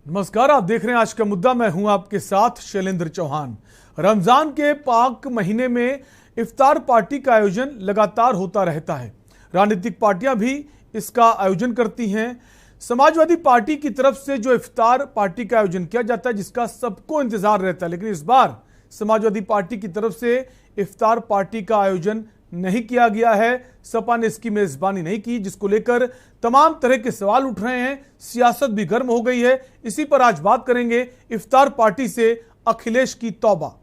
नमस्कार, आप देख रहे हैं आज का मुद्दा। मैं हूं आपके साथ शैलेंद्र चौहान। रमजान के पाक महीने में इफ्तार पार्टी का आयोजन लगातार होता रहता है। राजनीतिक पार्टियां भी इसका आयोजन करती हैं। समाजवादी पार्टी की तरफ से जो इफ्तार पार्टी का आयोजन किया जाता है, जिसका सबको इंतजार रहता है, लेकिन इस बार समाजवादी पार्टी की तरफ से इफ्तार पार्टी का आयोजन नहीं किया गया है। सपा ने इसकी मेजबानी नहीं की, जिसको लेकर तमाम तरह के सवाल उठ रहे हैं। सियासत भी गर्म हो गई है। इसी पर आज बात करेंगे। इफ्तार पार्टी से अखिलेश की तौबा।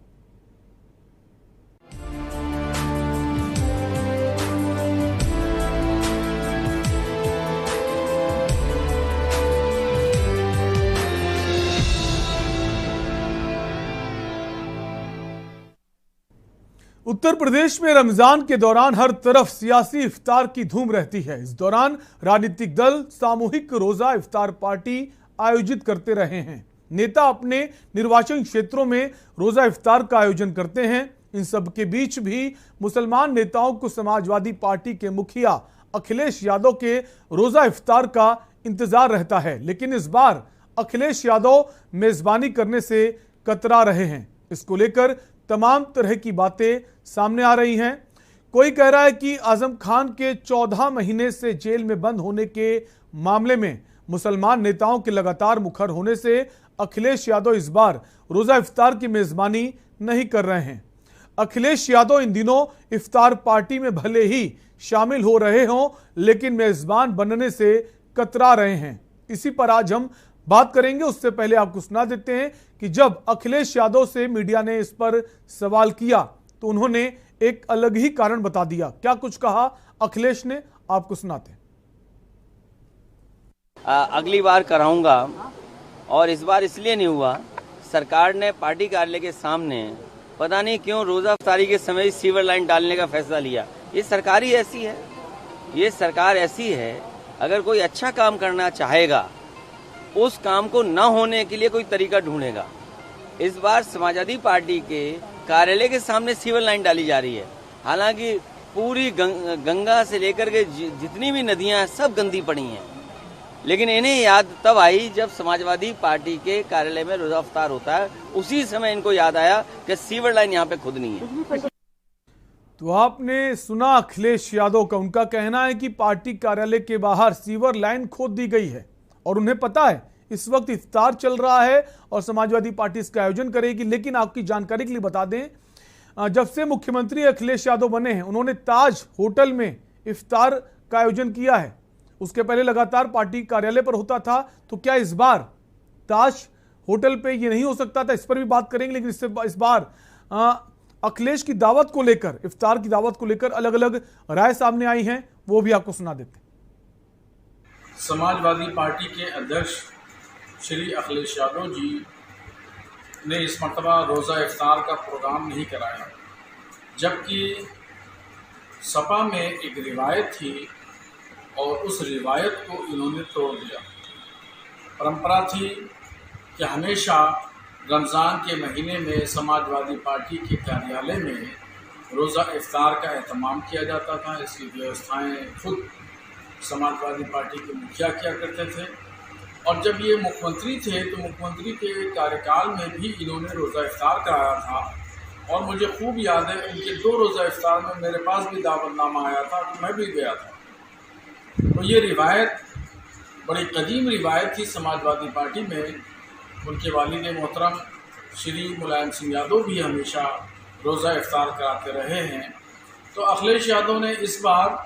उत्तर प्रदेश में रमजान के दौरान हर तरफ सियासी इफ्तार की धूम रहती है। इस दौरान राजनीतिक दल सामूहिक रोजा इफ्तार पार्टी आयोजित करते रहे हैं। नेता अपने निर्वाचन क्षेत्रों में रोजा इफ्तार का आयोजन करते हैं। इन सब के बीच भी मुसलमान नेताओं को समाजवादी पार्टी के मुखिया अखिलेश यादव के रोजा इफ्तार का इंतजार रहता है, लेकिन इस बार अखिलेश यादव मेजबानी करने से कतरा रहे हैं। इसको लेकर तमाम तरह की बातें सामने आ रही हैं। कोई कह रहा है कि आजम खान के 14 महीने से जेल में बंद होने के मामले में मुसलमान नेताओं के लगातार मुखर होने से अखिलेश यादव इस बार रोजा इफ्तार की मेजबानी नहीं कर रहे हैं। अखिलेश यादव इन दिनों इफ्तार पार्टी में भले ही शामिल हो रहे हों, लेकिन मेजबान बनने से कतरा रहे हैं। इसी पर आज हम बात करेंगे। उससे पहले आपको सुना देते हैं कि जब अखिलेश यादव से मीडिया ने इस पर सवाल किया तो उन्होंने एक अलग ही कारण बता दिया। क्या कुछ कहा अखिलेश ने, आपको सुनाते हैं। अगली बार कराऊंगा, और इस बार इसलिए नहीं हुआ, सरकार ने पार्टी कार्यालय के सामने पता नहीं क्यों रोजा इफ्तारी के समय सीवर लाइन डालने का फैसला लिया। ये सरकार ही ऐसी है, ये सरकार ऐसी है। अगर कोई अच्छा काम करना चाहेगा, उस काम को न होने के लिए कोई तरीका ढूंढेगा। इस बार समाजवादी पार्टी के कार्यालय के सामने सीवर लाइन डाली जा रही है। हालांकि पूरी गंगा से लेकर के जितनी भी नदियां हैं सब गंदी पड़ी हैं, लेकिन इन्हें याद तब आई जब समाजवादी पार्टी के कार्यालय में रोजा इफ्तार होता है। उसी समय इनको याद आया कि सीवर लाइन यहाँ पे खुदनी है। तो आपने सुना अखिलेश यादव का। उनका कहना है कि पार्टी कार्यालय के बाहर सीवर लाइन खोद दी गई है और उन्हें पता है इस वक्त इफ्तार चल रहा है और समाजवादी पार्टी इसका आयोजन करेगी। लेकिन आपकी जानकारी के लिए बता दें, जब से मुख्यमंत्री अखिलेश यादव बने हैं, उन्होंने ताज होटल में इफ्तार का आयोजन किया है। उसके पहले लगातार पार्टी कार्यालय पर होता था। तो क्या इस बार ताज होटल पे ये नहीं हो सकता था? इस पर भी बात करेंगे। लेकिन इस बार अखिलेश की दावत को लेकर, इफ्तार की दावत को लेकर अलग अलग राय सामने आई हैं, वो भी आपको सुना देते हैं। समाजवादी पार्टी के अध्यक्ष श्री अखिलेश यादव जी ने इस मरतबा रोज़ा इफ्तार का प्रोग्राम नहीं कराया, जबकि सपा में एक रिवायत थी और उस रिवायत को इन्होंने तोड़ दिया। परंपरा थी कि हमेशा रमज़ान के महीने में समाजवादी पार्टी के कार्यालय में रोज़ा इफ्तार का एहतमाम किया जाता था। इसकी व्यवस्थाएं खुद समाजवादी पार्टी के मुखिया किया करते थे। और जब ये मुख्यमंत्री थे तो मुख्यमंत्री के कार्यकाल में भी इन्होंने रोज़ा इफ्तार कराया था। और मुझे खूब याद है, उनके 2 रोज़ा इफ्तार में मेरे पास भी दावतनामा आया था, तो मैं भी गया था। तो ये रिवायत बड़ी कदीम रिवायत थी समाजवादी पार्टी में। उनके वालिद मोहतरम श्री मुलायम सिंह यादव भी हमेशा रोज़ा इफ्तार कराते रहे हैं। तो अखिलेश यादव ने इस बार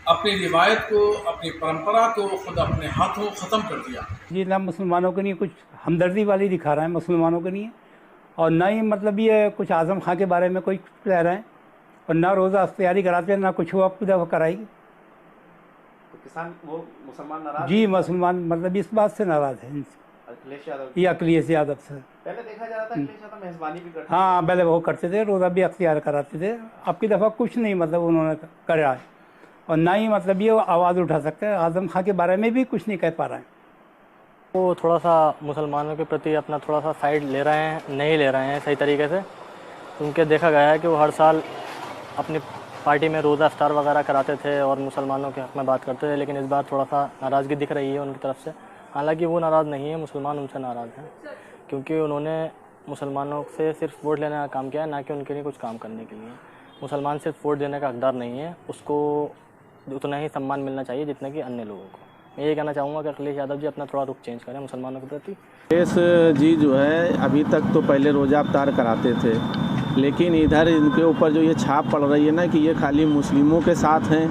अपनी रिवायत को, अपनी परंपरा को खुद अपने हाथों ख़त्म कर दिया। ये ना मुसलमानों के लिए कुछ हमदर्दी वाली दिखा रहा है, मुसलमानों के लिए, और ना ही मतलब ये कुछ आज़म खां के बारे में कोई कह रहे हैं, और ना रोज़ा तैयारी कराते हैं, ना कुछ हुआ पूजा कराएगी। तो किसान वो मुसलमान नाराज जी, मुसलमान मतलब इस बात से नाराज़ है अखिलेश यादव, ये अखिलेश यादव से। पहले देखा जा रहा था अखिलेश यादव मेजबानी भी करते हाँ, पहले वो करते थे, रोज़ा भी अख्तियार कराते थे। अब की दफ़ा कुछ नहीं मतलब उन्होंने करा है, और ना ही मतलब ये आवाज़ उठा सकते हैं। आज़म खां के बारे में भी कुछ नहीं कह पा रहे हैं। वो थोड़ा सा मुसलमानों के प्रति अपना थोड़ा सा साइड ले रहे हैं, नहीं ले रहे हैं सही तरीके से। उनके देखा गया है कि वो हर साल अपनी पार्टी में रोज़ा इफ्तार वगैरह कराते थे और मुसलमानों के हक़ में बात करते थे, लेकिन इस बार थोड़ा सा नाराज़गी दिख रही है उनकी तरफ से। हालांकि वो नाराज़ नहीं है, मुसलमान उनसे नाराज़ हैं, क्योंकि उन्होंने मुसलमानों से सिर्फ वोट लेने का काम किया है, ना कि उनके लिए कुछ काम करने के लिए। मुसलमान सिर्फ वोट देने का हकदार नहीं है, उसको उतना ही सम्मान मिलना चाहिए जितना कि अन्य लोगों को। मैं ये कहना चाहूँगा कि अखिलेश यादव जी अपना थोड़ा रुख चेंज करें मुसलमानों के प्रति। अखिलेश जी जो है अभी तक तो पहले रोज़ा अफ्तार कराते थे, लेकिन इधर इनके ऊपर जो ये छाप पड़ रही है ना कि ये खाली मुस्लिमों के साथ हैं,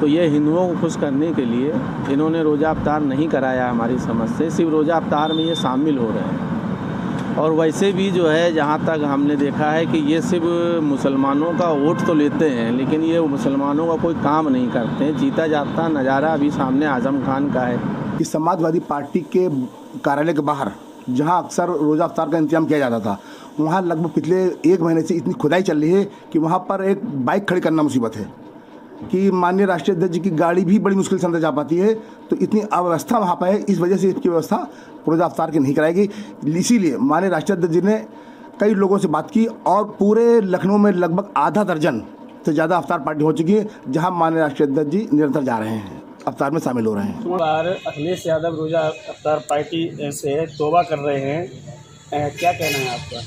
तो ये हिंदुओं को खुश करने के लिए इन्होंने रोज़ा अफ्तार नहीं कराया। हमारी समझ से सिर्फ रोज़ा अफ्तार में ये शामिल हो रहे हैं। और वैसे भी जो है जहाँ तक हमने देखा है कि ये सिर्फ मुसलमानों का वोट तो लेते हैं, लेकिन ये मुसलमानों का कोई काम नहीं करते हैं। जीता जाता नज़ारा अभी सामने आज़म खान का है। इस समाजवादी पार्टी के कार्यालय के बाहर जहाँ अक्सर रोज़ा अफ्तार का इंतजाम किया जाता था, वहाँ लगभग पिछले 1 महीने से इतनी खुदाई चल रही है कि वहाँ पर एक बाइक खड़ी करना मुसीबत है कि माननीय राष्ट्रीय अध्यक्ष जी की गाड़ी भी बड़ी मुश्किल से अंदर जा पाती है। तो इतनी अव्यवस्था वहाँ पर है, इस वजह से इसकी व्यवस्था रोज़ा अफ्तार की नहीं कराएगी। इसीलिए माननीय राष्ट्रीय अध्यक्ष जी ने कई लोगों से बात की और पूरे लखनऊ में लगभग आधा दर्जन से ज़्यादा अफ्तार पार्टी हो चुकी है, जहाँ माननीय राष्ट्रीय अध्यक्ष जी निरंतर जा रहे हैं, अफ्तार में शामिल हो रहे हैं। बार अखिलेश यादव रोजा अफ्तार पार्टी से तौबा कर रहे हैं, क्या कहना है आपका?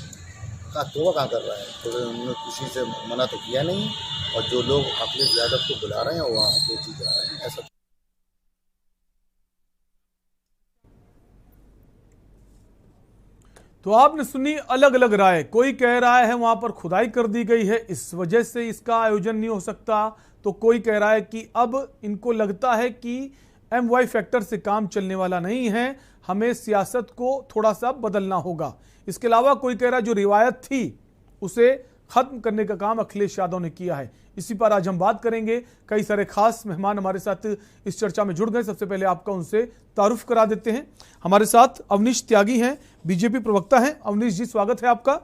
तौबा कहाँ कर रहा है? तो उन्होंने किसी से मना तो किया नहीं, और जो लोग अखिलेश यादव को बुला रहे हैं वो वहाँ बेची जा रहे हैं। ऐसा तो आपने सुनी अलग अलग राय। कोई कह रहा है वहां पर खुदाई कर दी गई है, इस वजह से इसका आयोजन नहीं हो सकता। तो कोई कह रहा है कि अब इनको लगता है कि MY फैक्टर से काम चलने वाला नहीं है, हमें सियासत को थोड़ा सा बदलना होगा। इसके अलावा कोई कह रहा है जो रिवायत थी उसे खत्म करने का काम अखिलेश यादव ने किया है। इसी पर आज हम बात करेंगे। कई सारे खास मेहमान हमारे साथ इस चर्चा में जुड़ गए। सबसे पहले आपका उनसे तारुफ करा देते हैं। हमारे साथ अवनीश त्यागी हैं, बीजेपी प्रवक्ता हैं। अवनीश जी स्वागत है आपका।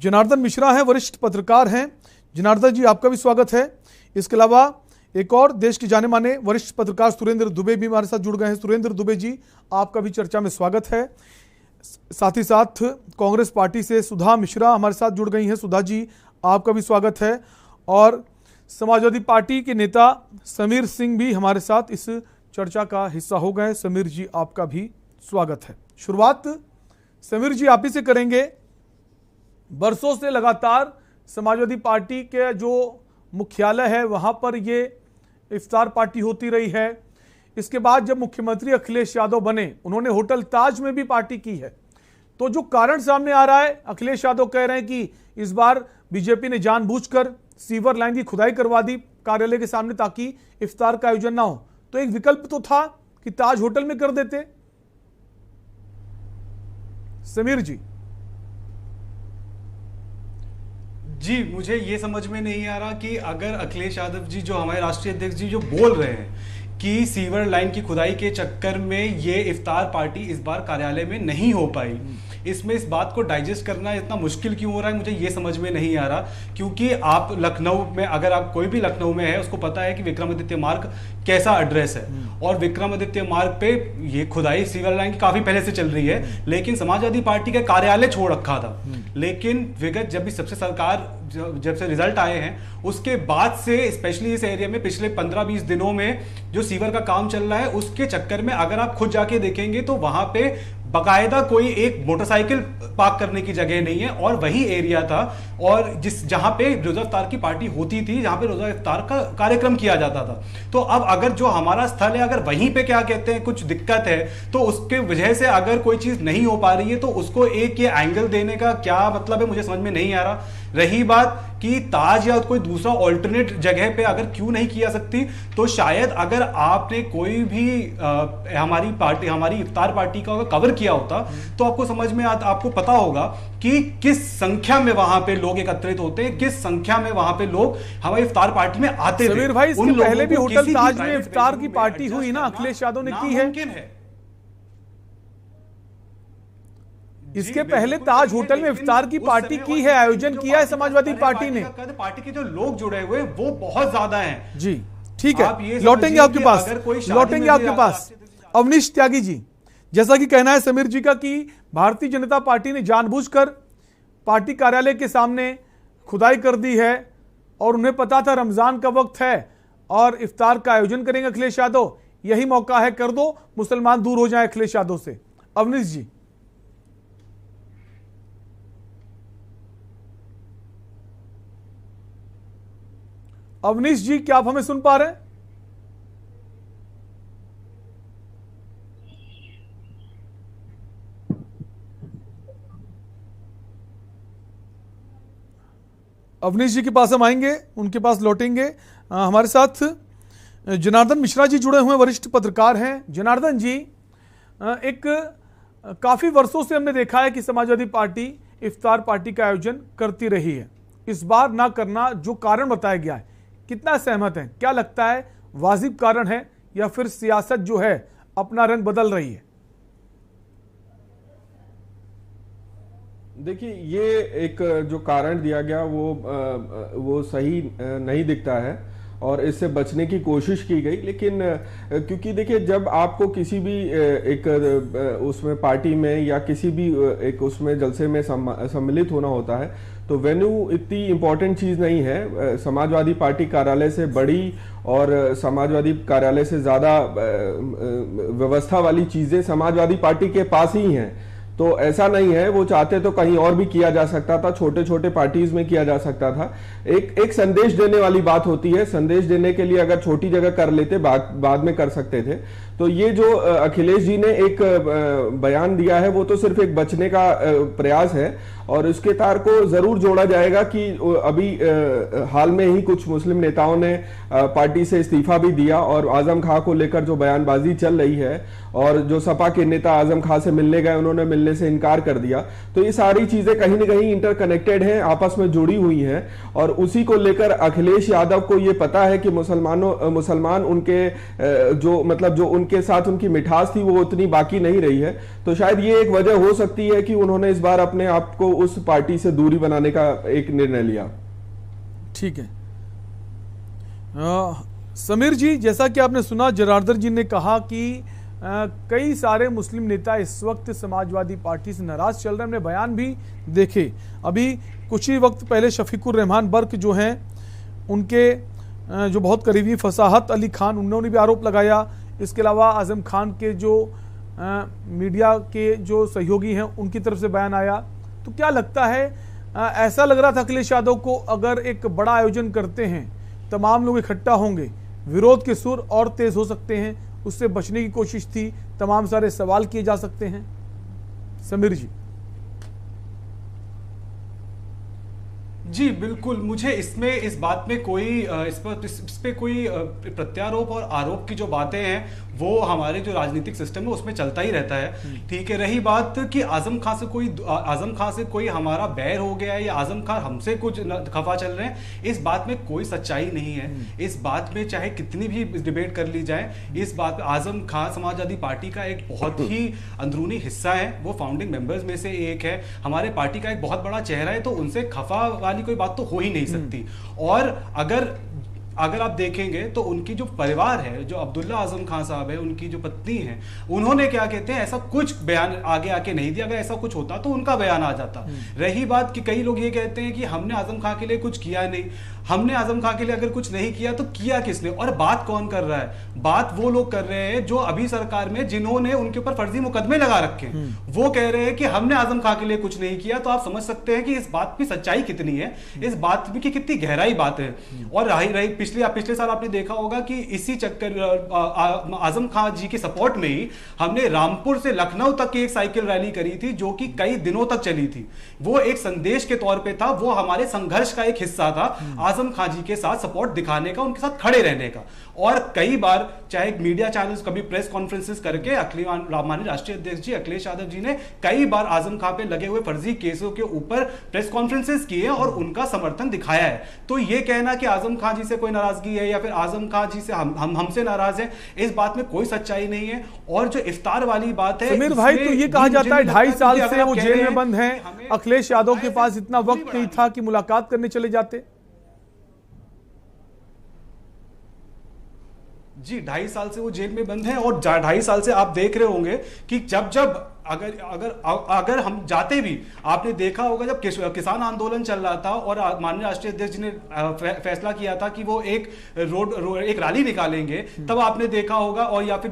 जनार्दन मिश्रा हैं, वरिष्ठ पत्रकार हैं। जनार्दन जी आपका भी स्वागत है। इसके अलावा एक और देश के जाने माने वरिष्ठ पत्रकार सुरेंद्र दुबे भी हमारे साथ जुड़ गए हैं। सुरेंद्र दुबे जी आपका भी चर्चा में स्वागत है। साथ ही साथ कांग्रेस पार्टी से सुधा मिश्रा हमारे साथ जुड़ गई हैं। सुधा जी आपका भी स्वागत है। और समाजवादी पार्टी के नेता समीर सिंह भी हमारे साथ इस चर्चा का हिस्सा हो गए। समीर जी आपका भी स्वागत है। शुरुआत समीर जी आप ही से करेंगे। बरसों से लगातार समाजवादी पार्टी के जो मुख्यालय है वहां पर ये इफ्तार पार्टी होती रही है। इसके बाद जब मुख्यमंत्री अखिलेश यादव बने, उन्होंने होटल ताज में भी पार्टी की है। तो जो कारण सामने आ रहा है, अखिलेश यादव कह रहे हैं कि इस बार बीजेपी ने जानबूझकर सीवर लाइन की खुदाई करवा दी कार्यालय के सामने ताकि इफ्तार का आयोजन ना हो। तो एक विकल्प तो था कि ताज होटल में कर देते। समीर जी जी, मुझे ये समझ में नहीं आ रहा कि अगर अखिलेश यादव जी जो हमारे राष्ट्रीय अध्यक्ष जी जो बोल रहे हैं कि सीवर लाइन की खुदाई के चक्कर में ये इफ्तार पार्टी इस बार कार्यालय में नहीं हो पाई, इसमें इस बात को डाइजेस्ट करना इतना मुश्किल क्यों हो रहा है, मुझे ये समझ में नहीं आ रहा। क्योंकि आप लखनऊ में, अगर आप कोई भी लखनऊ में है उसको पता है कि विक्रमादित्य मार्ग कैसा एड्रेस है, और विक्रमादित्य मार्ग पे ये खुदाई सीवर लाइन की काफी पहले से चल रही है, लेकिन समाजवादी पार्टी का कार्यालय छोड़ रखा था। लेकिन विगत जब भी सबसे सरकार जब से रिजल्ट आए हैं उसके बाद से स्पेशली इस एरिया में पिछले 15-20 दिनों में जो सीवर का काम चल रहा है उसके चक्कर में अगर आप खुद जाके देखेंगे तो वहां पे बकायदा कोई एक मोटरसाइकिल पार्क करने की जगह नहीं है, और वही एरिया था और जहां पे रोजा इफ्तार की पार्टी होती थी, जहां पे रोजा इफ्तार का कार्यक्रम किया जाता था। तो अब अगर जो हमारा स्थल है अगर वहीं पे क्या कहते हैं कुछ दिक्कत है, तो उसके वजह से अगर कोई चीज नहीं हो पा रही है तो उसको एक ये एंगल देने का क्या मतलब है, मुझे समझ में नहीं आ रहा। रही बात कि ताज या कोई दूसरा ऑल्टरनेट जगह पे अगर क्यों नहीं किया सकती, तो शायद अगर आपने कोई भी हमारी इफ्तार पार्टी का कवर किया होता तो आपको समझ में आपको पता होगा कि किस संख्या में वहां पे लोग एकत्रित होते हैं, किस संख्या में वहां पे लोग हमारी इफ्तार पार्टी में आते थे। समीर भाई, इसके पहले भी होटल ताज में इफ्तार की पार्टी हुई ना, अखिलेश यादव ने की है। इसके पहले ताज होटल में इफ्तार की पार्टी की है, आयोजन किया है समाजवादी पार्टी ने। पार्टी के जो लोग जुड़े हुए वो बहुत ज्यादा हैं। जी ठीक है, लौटेंगे आपके पास, लौटेंगे आपके पास। अवनीश त्यागी जी, जैसा कि कहना है समीर जी का कि भारतीय जनता पार्टी ने जानबूझकर पार्टी कार्यालय के सामने खुदाई कर दी है और उन्हें पता था रमजान का वक्त है और इफ्तार का आयोजन करेंगे अखिलेश यादव, यही मौका है, कर दो, मुसलमान दूर हो जाए अखिलेश यादव से। अवनीश जी। अवनीश जी, क्या आप हमें सुन पा रहे हैं? अवनीश जी के पास हम आएंगे, उनके पास लौटेंगे। हमारे साथ जनार्दन मिश्रा जी जुड़े हुए वरिष्ठ पत्रकार हैं। जनार्दन जी, एक काफ़ी वर्षों से हमने देखा है कि समाजवादी पार्टी इफ्तार पार्टी का आयोजन करती रही है। इस बार ना करना जो कारण बताया गया है, कितना सहमत हैं? क्या लगता है, वाजिब कारण है या फिर सियासत जो है अपना रंग बदल रही है? देखिए, ये एक जो कारण दिया गया वो सही नहीं दिखता है और इससे बचने की कोशिश की गई। लेकिन क्योंकि देखिए, जब आपको किसी भी एक उसमें पार्टी में या किसी भी एक उसमें जलसे में सम्मिलित होना होता है, तो वेन्यू इतनी इम्पोर्टेंट चीज़ नहीं है। समाजवादी पार्टी कार्यालय से बड़ी और समाजवादी कार्यालय से ज़्यादा व्यवस्था वाली चीज़ें समाजवादी पार्टी के पास ही हैं। तो ऐसा नहीं है, वो चाहते तो कहीं और भी किया जा सकता था, छोटे छोटे पार्टीज में किया जा सकता था। एक संदेश देने वाली बात होती है, संदेश देने के लिए अगर छोटी जगह कर लेते, बाद में कर सकते थे। तो ये जो अखिलेश जी ने एक बयान दिया है, वो तो सिर्फ एक बचने का प्रयास है और उसके तार को जरूर जोड़ा जाएगा कि अभी हाल में ही कुछ मुस्लिम नेताओं ने पार्टी से इस्तीफा भी दिया और आजम खां को लेकर जो बयानबाजी चल रही है और जो सपा के नेता आजम खां से मिलने गए, उन्होंने मिलने से इनकार कर दिया। तो ये सारी चीजें कहीं ना कहीं इंटरकनेक्टेड हैं, आपस में जुड़ी हुई हैं और उसी को लेकर अखिलेश यादव को ये पता है कि मुसलमान उनके जो उनके साथ उनकी मिठास थी वो उतनी बाकी नहीं रही है। तो शायद ये एक वजह हो सकती है कि उन्होंने इस बार अपने आप को उस पार्टी से दूरी बनाने का एक निर्णय लिया। ठीक है। समीर जी, जैसा कि आपने सुना, जनार्दन जी ने कहा कि कई सारे मुस्लिम नेता इस वक्त समाजवादी पार्टी से नाराज चल रहे हैं। हमने बयान भी देखे। अभी कुछ ही वक्त पहले शफीकुर रहमान बर्क जो हैं, उनके जो बहुत करीबी फसाहत अली खान, उन्होंने भी आरोप लगाया। इसके अलावा आजम खान के जो मीडिया के जो सहयोगी हैं, उनकी तरफ से बयान आया। तो क्या लगता है, ऐसा लग रहा था अखिलेश यादव को, अगर एक बड़ा आयोजन करते हैं, तमाम लोग इकट्ठा होंगे, विरोध के सुर और तेज हो सकते हैं, उससे बचने की कोशिश थी, तमाम सारे सवाल किए जा सकते हैं। समीर जी। जी बिल्कुल, मुझे इसमें इस बात में कोई इस पे कोई प्रत्यारोप और आरोप की जो बातें हैं वो हमारे जो राजनीतिक सिस्टम है उसमें चलता ही रहता है। ठीक है, रही बात कि आजम खान से कोई हमारा बैर हो गया है या आजम खान हमसे कुछ खफा चल रहे हैं, इस बात में कोई सच्चाई नहीं है। इस बात में चाहे कितनी भी डिबेट कर ली जाए, इस बात में आजम खान समाजवादी पार्टी का एक बहुत ही अंदरूनी हिस्सा है, वो फाउंडिंग मेंबर्स में से एक है, हमारे पार्टी का एक बहुत बड़ा चेहरा है। तो उनसे खफा वाली कोई बात तो हो ही नहीं सकती। और अगर आप देखेंगे तो उनकी जो परिवार है, जो अब्दुल्ला आजम खान साहब है, उनकी जो पत्नी है, उन्होंने क्या कहते हैं, ऐसा कुछ बयान आगे आके नहीं दिया। अगर ऐसा कुछ होता तो उनका बयान आ जाता। रही बात कि कई लोग ये कहते हैं कि हमने आजम खान के लिए कुछ किया नहीं, हमने आजम खान के लिए अगर कुछ नहीं किया तो किया किसने? और बात कौन कर रहा है? बात वो लोग कर रहे हैं जो अभी सरकार में, जिन्होंने उनके ऊपर फर्जी मुकदमे लगा रखे हैं, वो कह रहे हैं कि हमने आजम खान के लिए कुछ नहीं किया। तो आप समझ सकते हैं कि इस बात की सच्चाई कितनी है, इस बात की कितनी गहराई बात है। और रही पिछले साल आपने देखा होगा कि इसी चक्कर आजम खान जी के सपोर्ट में ही हमने रामपुर से लखनऊ तक की एक साइकिल रैली करी थी, जो कि कई दिनों तक चली थी। वो एक संदेश के तौर पे था, वो हमारे संघर्ष का एक हिस्सा था, आजम खान जी के साथ सपोर्ट दिखाने का, उनके साथ खड़े रहने का। और कई बार चाहे मीडिया चैनल्स, कभी प्रेस कॉन्फ्रेंसेस करके माननीय राष्ट्रीय अध्यक्ष जी अखिलेश यादव जी ने कई बार आजम खान पे लगे हुए फर्जी केसों के ऊपर प्रेस कॉन्फ्रेंसेस किए और उनका समर्थन दिखाया है। तो ये कहना कि आजम खान जी से कोई नाराजगी है या फिर आजम खान जी से हमसे नाराज है, इस बात में कोई सच्चाई नहीं है। और जो इफ्तार वाली बात है, समीर भाई, तो ये कहा जाता है 2.5 साल से वो जेल में बंद हैं, अखिलेश यादव के पास इतना वक्त नहीं था कि मुलाकात करने चले जाते। जी 2.5 साल से वो जेल में बंद है और 2.5 साल से आप देख रहे होंगे कि जब अगर हम जाते भी, आपने देखा होगा जब किसान आंदोलन चल रहा था और माननीय राष्ट्रीय अध्यक्ष जी ने फैसला किया था कि वो एक एक रैली निकालेंगे, तब आपने देखा होगा। और या फिर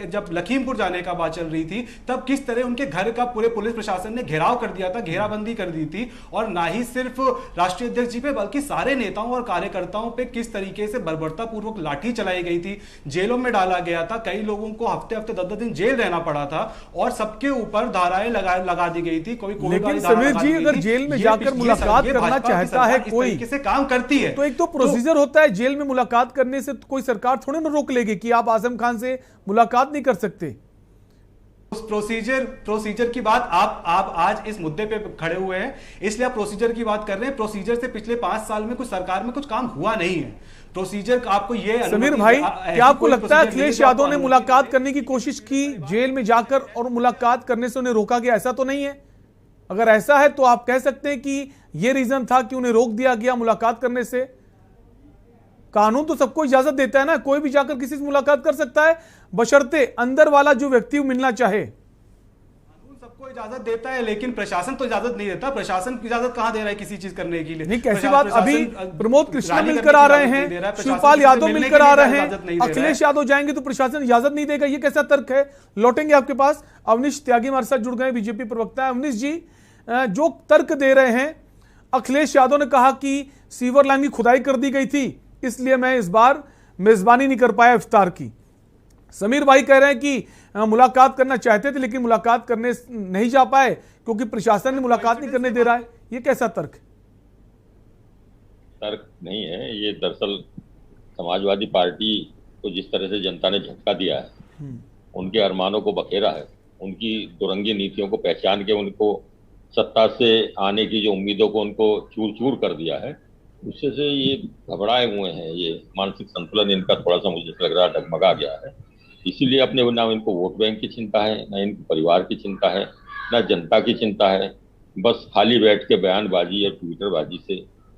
जब लखीमपुर जाने का बात चल रही थी, तब किस तरह उनके घर का पूरे पुलिस प्रशासन ने घेराव कर दिया था, घेराबंदी कर दी थी। और ना ही सिर्फ राष्ट्रीय अध्यक्ष जी पे बल्कि सारे नेताओं और कार्यकर्ताओं पे किस तरीके से बर्बरतापूर्वक लाठी चलाई गई थी, जेलों में डाला गया था, कई लोगों को हफ्ते 10 दिन जेल रहना पड़ा था और सबके ऊपर धाराएं लगा दी गई थी। लेकिन समीर जी, अगर जेल में जाकर मुलाकात करना चाहता है कोई, किसे काम करती है, तो एक तो प्रोसीजर होता है। जेल में मुलाकात करने से कोई सरकार थोड़ी ना रोक लेगी कि आप आजम खान से मुलाकात नहीं कर सकते। उस प्रोसीजर की बात आप आज इस मुद्दे पे खड़े हुए हैं, इसलिए आप प्रोसीजर की बात कर रहे हैं। प्रोसीजर से पिछले 5 साल में कुछ सरकार में कुछ काम हुआ नहीं है। प्रोसीजर आपको ये समीर भाई, क्या आपको लगता है अखिलेश यादव ने मुलाकात करने की कोशिश की जेल में जाकर और मुलाकात करने से उन्हें रोका गया? ऐसा तो नहीं है। अगर ऐसा है तो आप कह सकते हैं कि यह रीजन था कि उन्हें रोक दिया गया मुलाकात करने से। कानून तो सबको इजाजत देता है ना, कोई भी जाकर किसी से मुलाकात कर सकता है, बशर्ते अंदर वाला जो व्यक्ति मिलना चाहे। कानून सबको इजाजत देता है, लेकिन प्रशासन तो इजाजत नहीं देता। प्रशासन की इजाजत कहां दे रहा है किसी चीज करने के लिए? नहीं, कैसी बात। अभी प्रमोद कृष्णा मिलकर आ रहे हैं, शिवपाल यादव मिलकर आ रहे हैं, अखिलेश यादव जाएंगे तो प्रशासन इजाजत नहीं देगा, ये कैसा तर्क है? लौटेंगे आपके पास। अवनीश त्यागी हमारे साथ जुड़ गए, बीजेपी प्रवक्ता है। अवनीश जी, जो तर्क दे रहे हैं, अखिलेश यादव ने कहा कि सीवर लाइन की खुदाई कर दी गई थी, इसलिए मैं इस बार मेजबानी नहीं कर पाया इफ्तार की। समीर भाई कह रहे हैं कि मुलाकात करना चाहते थे लेकिन मुलाकात करने नहीं जा पाए क्योंकि प्रशासन ने मुलाकात नहीं करने दे रहा है। ये कैसा तर्क? तर्क नहीं है ये। दरअसल समाजवादी पार्टी को जिस तरह से जनता ने झटका दिया है, उनके अरमानों को बखेरा है, उनकी दुरंगी नीतियों को पहचान के उनको सत्ता से आने की जो उम्मीदों को उनको चूर चूर कर दिया है, उससे से ये घबराए हुए हैं। ये मानसिक संतुलन इनका थोड़ा सा मुझे लग रहा है डगमगा गया है। इसीलिए अपने ना इनको वोट बैंक की चिंता है, ना इनको परिवार की चिंता है, ना जनता की चिंता है। बस खाली बैठ के बयानबाजी या ट्विटरबाजी से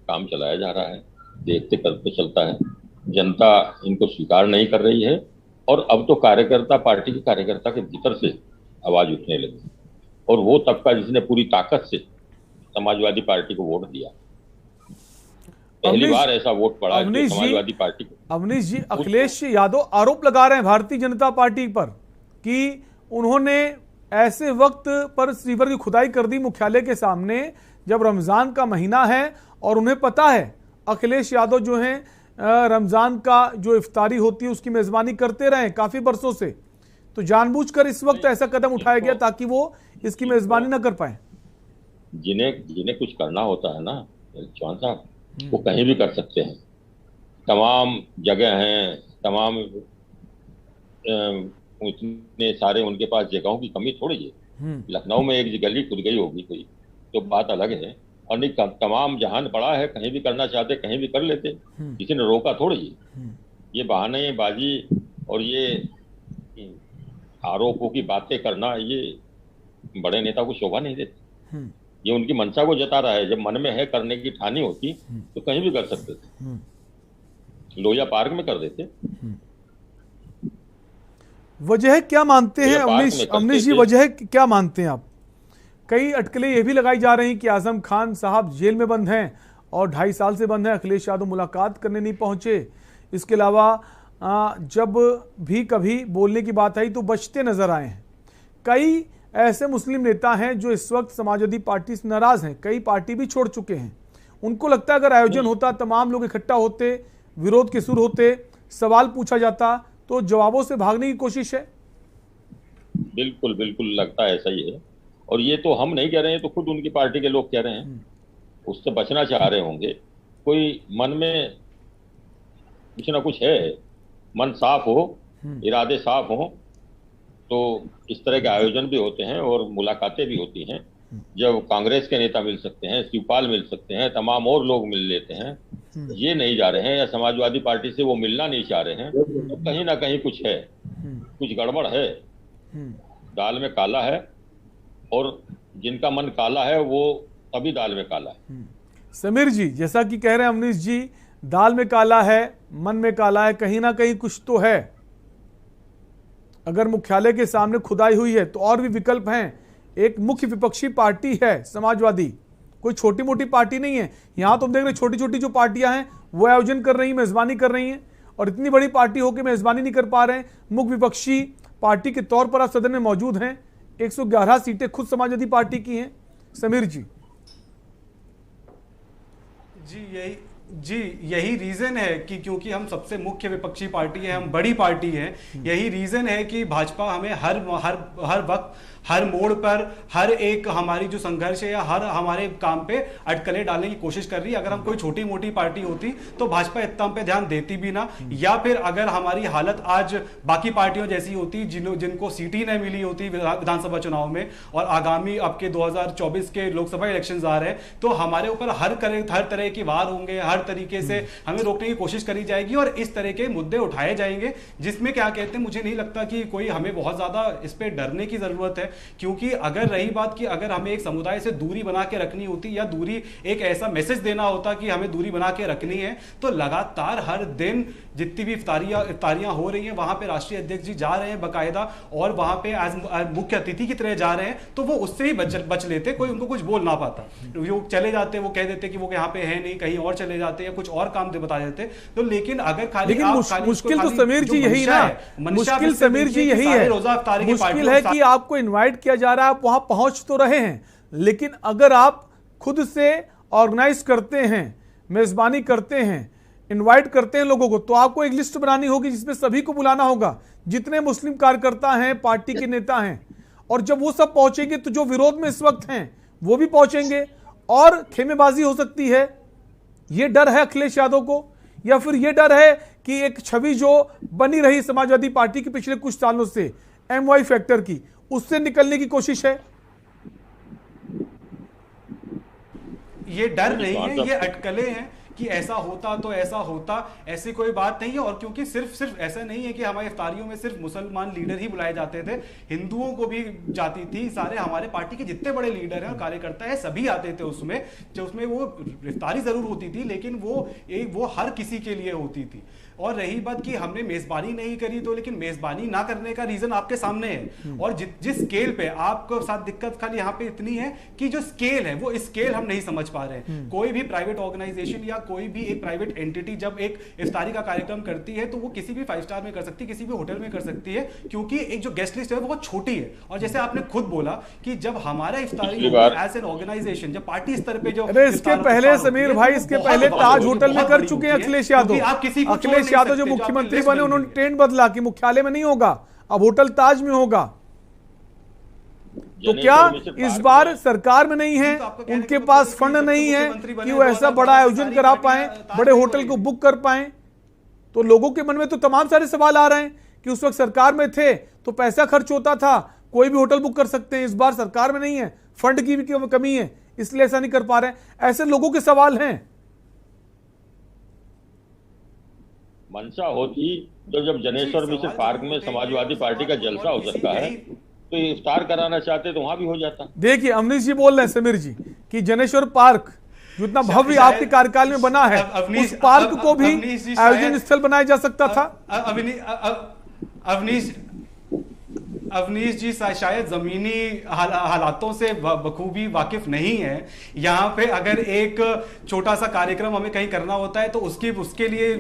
काम चलाया जा रहा है, देखते करते चलता है। जनता इनको स्वीकार नहीं कर रही है और अब तो कार्यकर्ता, पार्टी के कार्यकर्ता के भीतर से आवाज उठने लगी और वो तबका जिसने पूरी ताकत से समाजवादी पार्टी को वोट दिया, पहली बार ऐसा वोट पड़ा है समाजवादी पार्टी को। अवनीश जी, अखिलेश यादव आरोप लगा रहे हैं भारतीय जनता पार्टी पर कि उन्होंने ऐसे वक्त पर सीवर की खुदाई कर दी मुख्यालय के सामने जब रमजान का महीना है और उन्हें पता है अखिलेश यादव जो हैं रमजान का जो इफ्तारी होती है उसकी मेजबानी करते रहे काफी बरसों से, तो जानबूझकर इस वक्त ऐसा कदम उठाया गया ताकि वो इसकी मेजबानी न कर पाए। जिन्हें कुछ करना होता है ना चौहान साहब, वो कहीं भी कर सकते हैं। तमाम जगह हैं, तमाम इतने सारे उनके पास जगहों की कमी थोड़ी है। लखनऊ में एक गली खुद गई होगी कोई तो बात अलग है, और नहीं तमाम जहान पड़ा है, कहीं भी करना चाहते कहीं भी कर लेते, किसी ने रोका थोड़ी है। ये बहानेबाजी और ये आरोपों की बातें करना ये बड़े नेता को शोभा नहीं देते। ये उनकी मंशा को जता रहा है। जब मन में है करने की ठानी होती तो कहीं भी कर सकते थे, लोहिया पार्क में कर देते। वजह क्या मानते हैं अवनीश जी, वजह क्या मानते हैं आप? कई अटकलें ये भी लगाई जा रही कि आजम खान साहब जेल में बंद हैं और 2.5 साल से बंद हैं, अखिलेश यादव मुलाकात करने नहीं पहुंचे। इसके अलावा जब भी कभी बोलने की बात आई तो बचते नजर आए हैं। कई ऐसे मुस्लिम नेता हैं जो इस वक्त समाजवादी पार्टी से नाराज हैं, कई पार्टी भी छोड़ चुके हैं। उनको लगता है अगर आयोजन होता, तमाम लोग इकट्ठा होते, विरोध के सुर होते, सवाल पूछा जाता, तो जवाबों से भागने की कोशिश है। बिल्कुल बिल्कुल लगता है ऐसा ही है, और ये तो हम नहीं कह रहे हैं, तो खुद उनकी पार्टी के लोग कह रहे हैं। उससे बचना चाह रहे होंगे। कोई मन में कुछ ना कुछ है, मन साफ हो, इरादे साफ हो, तो इस तरह के आयोजन भी होते हैं और मुलाकातें भी होती हैं। जब कांग्रेस के नेता मिल सकते हैं, शिवपाल मिल सकते हैं, तमाम और लोग मिल लेते हैं, ये नहीं जा रहे हैं या समाजवादी पार्टी से वो मिलना नहीं चाह रहे हैं, तो कहीं ना कहीं कुछ है, कुछ गड़बड़ है। दाल में काला है, और जिनका मन काला है वो तभी दाल में काला है। समीर जी, जैसा कि कह रहे हैं अवनीश जी, दाल में काला है, मन में काला है, कहीं ना कहीं कुछ तो है। अगर मुख्यालय के सामने खुदाई हुई है तो और भी विकल्प हैं एक मुख्य विपक्षी पार्टी है समाजवादी, कोई छोटी मोटी पार्टी नहीं है। यहां तुम देख रहे छोटी छोटी जो पार्टियां हैं वो आयोजन कर रही हैं, मेजबानी कर रही हैं, और इतनी बड़ी पार्टी होकर मेजबानी नहीं कर पा रहे हैं। मुख्य विपक्षी पार्टी के तौर पर आप सदन में मौजूद हैं। 111 सीटें खुद समाजवादी पार्टी की हैं। समीर जी, यही रीजन है कि क्योंकि हम सबसे मुख्य विपक्षी पार्टी है, हम बड़ी पार्टी है, यही रीजन है कि भाजपा हमें हर वक्त, हर मोड़ पर, हर एक हमारी जो संघर्ष है या हर हमारे काम पे अटकलें डालने की कोशिश कर रही है। अगर हम कोई छोटी मोटी पार्टी होती तो भाजपा इतना पे ध्यान देती भी ना, या फिर अगर हमारी हालत आज बाकी पार्टियों जैसी होती जिनको सीट ही नहीं मिली होती विधानसभा चुनाव में, और आगामी आपके 2024 के लोकसभा इलेक्शन आ रहे हैं, तो हमारे ऊपर हर तरह के वार होंगे, हर तरीके से हमें रोकने की कोशिश करी जाएगी और इस तरह के मुद्दे उठाए जाएंगे, जिसमें क्या कहते हैं, मुझे नहीं लगता कि कोई हमें बहुत ज्यादा इस पे डरने की जरूरत है। क्योंकि अगर रही बात कि अगर हमें एक समुदाय से दूरी बना के रखनी होती या दूरी एक ऐसा मैसेज देना होता कि हमें दूरी बना के रखनी है, तो लगातार हर दिन जितनी भी इफ्तारियां हो रही हैं वहां पे राष्ट्रीय अध्यक्ष जी जा रहे हैं बकायदा, और वहां पे आज मुख्य अतिथि की तरह जा रहे हैं, तो वो उससे ही बच लेते, कोई उनको कुछ बोल ना पाता। वो चले जाते, वो कह देते कि वो यहाँ पे है नहीं, कहीं और चले जाते या कुछ और काम बता देते। तो लेकिन अगर खाली मुश्किल तो समीर जी यही ना, मुश्किल समीर जी यही है, मुश्किल है कि आपको इन्वाइट किया जा रहा है, आप वहां पहुंच तो रहे हैं, लेकिन अगर आप खुद से ऑर्गेनाइज करते हैं, मेजबानी करते हैं, इनवाइट करते हैं लोगों को, तो आपको एक लिस्ट बनानी होगी जिसमें सभी को बुलाना होगा, जितने मुस्लिम कार्यकर्ता हैं, पार्टी के नेता हैं, और जब वो सब पहुंचेंगे तो जो विरोध में इस वक्त हैं वो भी पहुंचेंगे और खेमेबाजी हो सकती है। ये डर है अखिलेश यादव को, या फिर ये डर है कि एक छवि जो बनी रही समाजवादी पार्टी के पिछले कुछ सालों से MY फैक्टर की, उससे निकलने की कोशिश है? ये डर नहीं है, ये अटकलें हैं कि ऐसा होता तो ऐसा होता, ऐसी कोई बात नहीं है। और क्योंकि सिर्फ ऐसा नहीं है कि हमारे इफ्तारियों में सिर्फ मुसलमान लीडर ही बुलाए जाते थे, हिंदुओं को भी जाती थी, सारे हमारे पार्टी के जितने बड़े लीडर हैं और कार्यकर्ता है सभी आते थे उसमें। जो उसमें वो इफ्तारी जरूर होती थी, लेकिन वो हर किसी के लिए होती थी। और रही बात कि हमने मेजबानी नहीं करी, तो लेकिन मेजबानी ना करने का रीजन आपके सामने है। और जिस स्केल पे आपको साथ दिक्कत खाली यहाँ पे इतनी है कि जो स्केल है वो स्केल हम नहीं समझ पा रहे हैं। कोई भी प्राइवेट ऑर्गेनाइजेशन या कोई भी एक प्राइवेट एंटिटी जब एक इफ्तारी का कार्यक्रम करती है तो वो किसी भी 5 स्टार में कर सकती है, किसी भी होटल में कर सकती है, क्योंकि एक जो गेस्ट लिस्ट है वो बहुत छोटी है। और जैसे आपने खुद बोला कि जब हमारा इफ्तारी एज एन ऑर्गेनाइजेशन, जब पार्टी स्तर पे जो इसके पहले समीर भाई, इसके पहले ताज होटल में कर चुके हैं अखिलेश यादव। अखिलेश यादव जो मुख्यमंत्री बने उन्होंने ट्रेंड बदला कि मुख्यालय में नहीं होगा, अब होटल ताज में होगा। तो क्या इस बार सरकार में नहीं है, उनके पास फंड नहीं है कि वो ऐसा बड़ा आयोजन करा पाए, बड़े होटल को बुक कर पाए? तो लोगों के मन में तो तमाम सारे सवाल आ रहे हैं कि उस वक्त सरकार में थे तो पैसा खर्च होता था, कोई भी होटल बुक कर सकते हैं, इस बार सरकार में नहीं है, फंड की भी कमी है, इसलिए ऐसा नहीं कर पा रहे हैं। ऐसे लोगों के सवाल हैं। मंशा होती तो जब जनेश्वर मिश्र पार्क में समाजवादी पार्टी का जलसा हो सकता है तो इफ्तार कराना चाहते तो वहां भी हो जाता। देखिए अवनीश जी बोल रहे हैं समीर जी कि जनेश्वर पार्क जो इतना भव्य आपके कार्यकाल में बना है, उस पार्क को भी आयोजन स्थल बनाया जा सकता था। अवनीश जी शायद जमीनी हालातों से बखूबी वाकिफ नहीं है। यहाँ पे अगर एक छोटा सा कार्यक्रम हमें कहीं करना होता है तो उसके लिए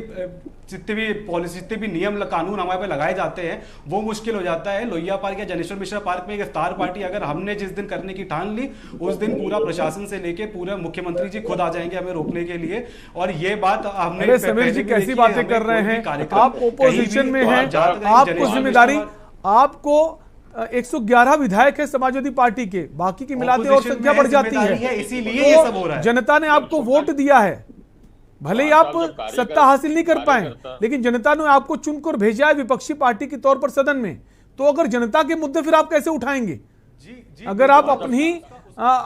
जितने भी पॉलिसी, जितने भी नियम कानून हमारे पे लगाए जाते हैं वो मुश्किल हो जाता है। लोहिया पार्क या जनेश्वर मिश्रा पार्क में एक इफ्तार पार्टी अगर हमने जिस दिन करने की ठान ली, उस दिन पूरा प्रशासन से लेके पूरा मुख्यमंत्री जी खुद आ जाएंगे हमें रोकने के लिए। और ये बात हमने समीर जी कैसी बातें कर रहे हैं, आप ओपोजिशन में हैं, आपको जिम्मेदारी, आपको 111 विधायक है समाजवादी पार्टी के, बाकी की मिलाते और संख्या बढ़ जाती है, इसीलिए ये सब हो रहा है। जनता ने आपको वोट दिया है, भले ही आप सत्ता हासिल नहीं कर पाए, लेकिन जनता ने आपको चुनकर भेजा है विपक्षी पार्टी के तौर पर सदन में। तो अगर जनता के मुद्दे फिर आप कैसे उठाएंगे? अगर आप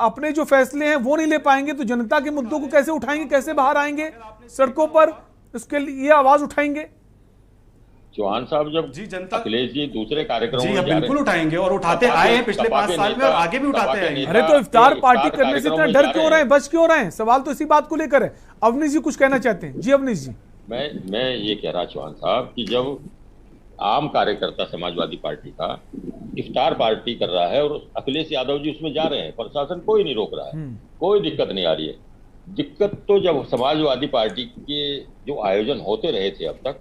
अपने जो फैसले हैं वो नहीं ले पाएंगे तो जनता के मुद्दों को कैसे उठाएंगे, कैसे बाहर आएंगे सड़कों पर, इसके लिए आवाज उठाएंगे? चौहान साहब जब अखिलेश जी दूसरे कार्यक्रम में बिल्कुल उठाएंगे और उठाते आए हैं पिछले 5 साल में और आगे भी उठाते हैं। अरे तो इफ्तार पार्टी करने से इतना डर क्यों रहे हैं, बच क्यों रहे हैं? सवाल तो इसी बात को लेकर है। अवनीश जी कुछ कहना चाहते हैं? जी अवनीश जी। मैं ये कह रहा चौहान साहब कि जब आम कार्यकर्ता समाजवादी पार्टी का इफ्तार पार्टी कर रहा है और अखिलेश यादव जी उसमें जा रहे हैं, प्रशासन कोई नहीं रोक रहा है, कोई दिक्कत नहीं आ रही है। दिक्कत तो जब समाजवादी पार्टी के जो आयोजन होते रहे थे अब तक,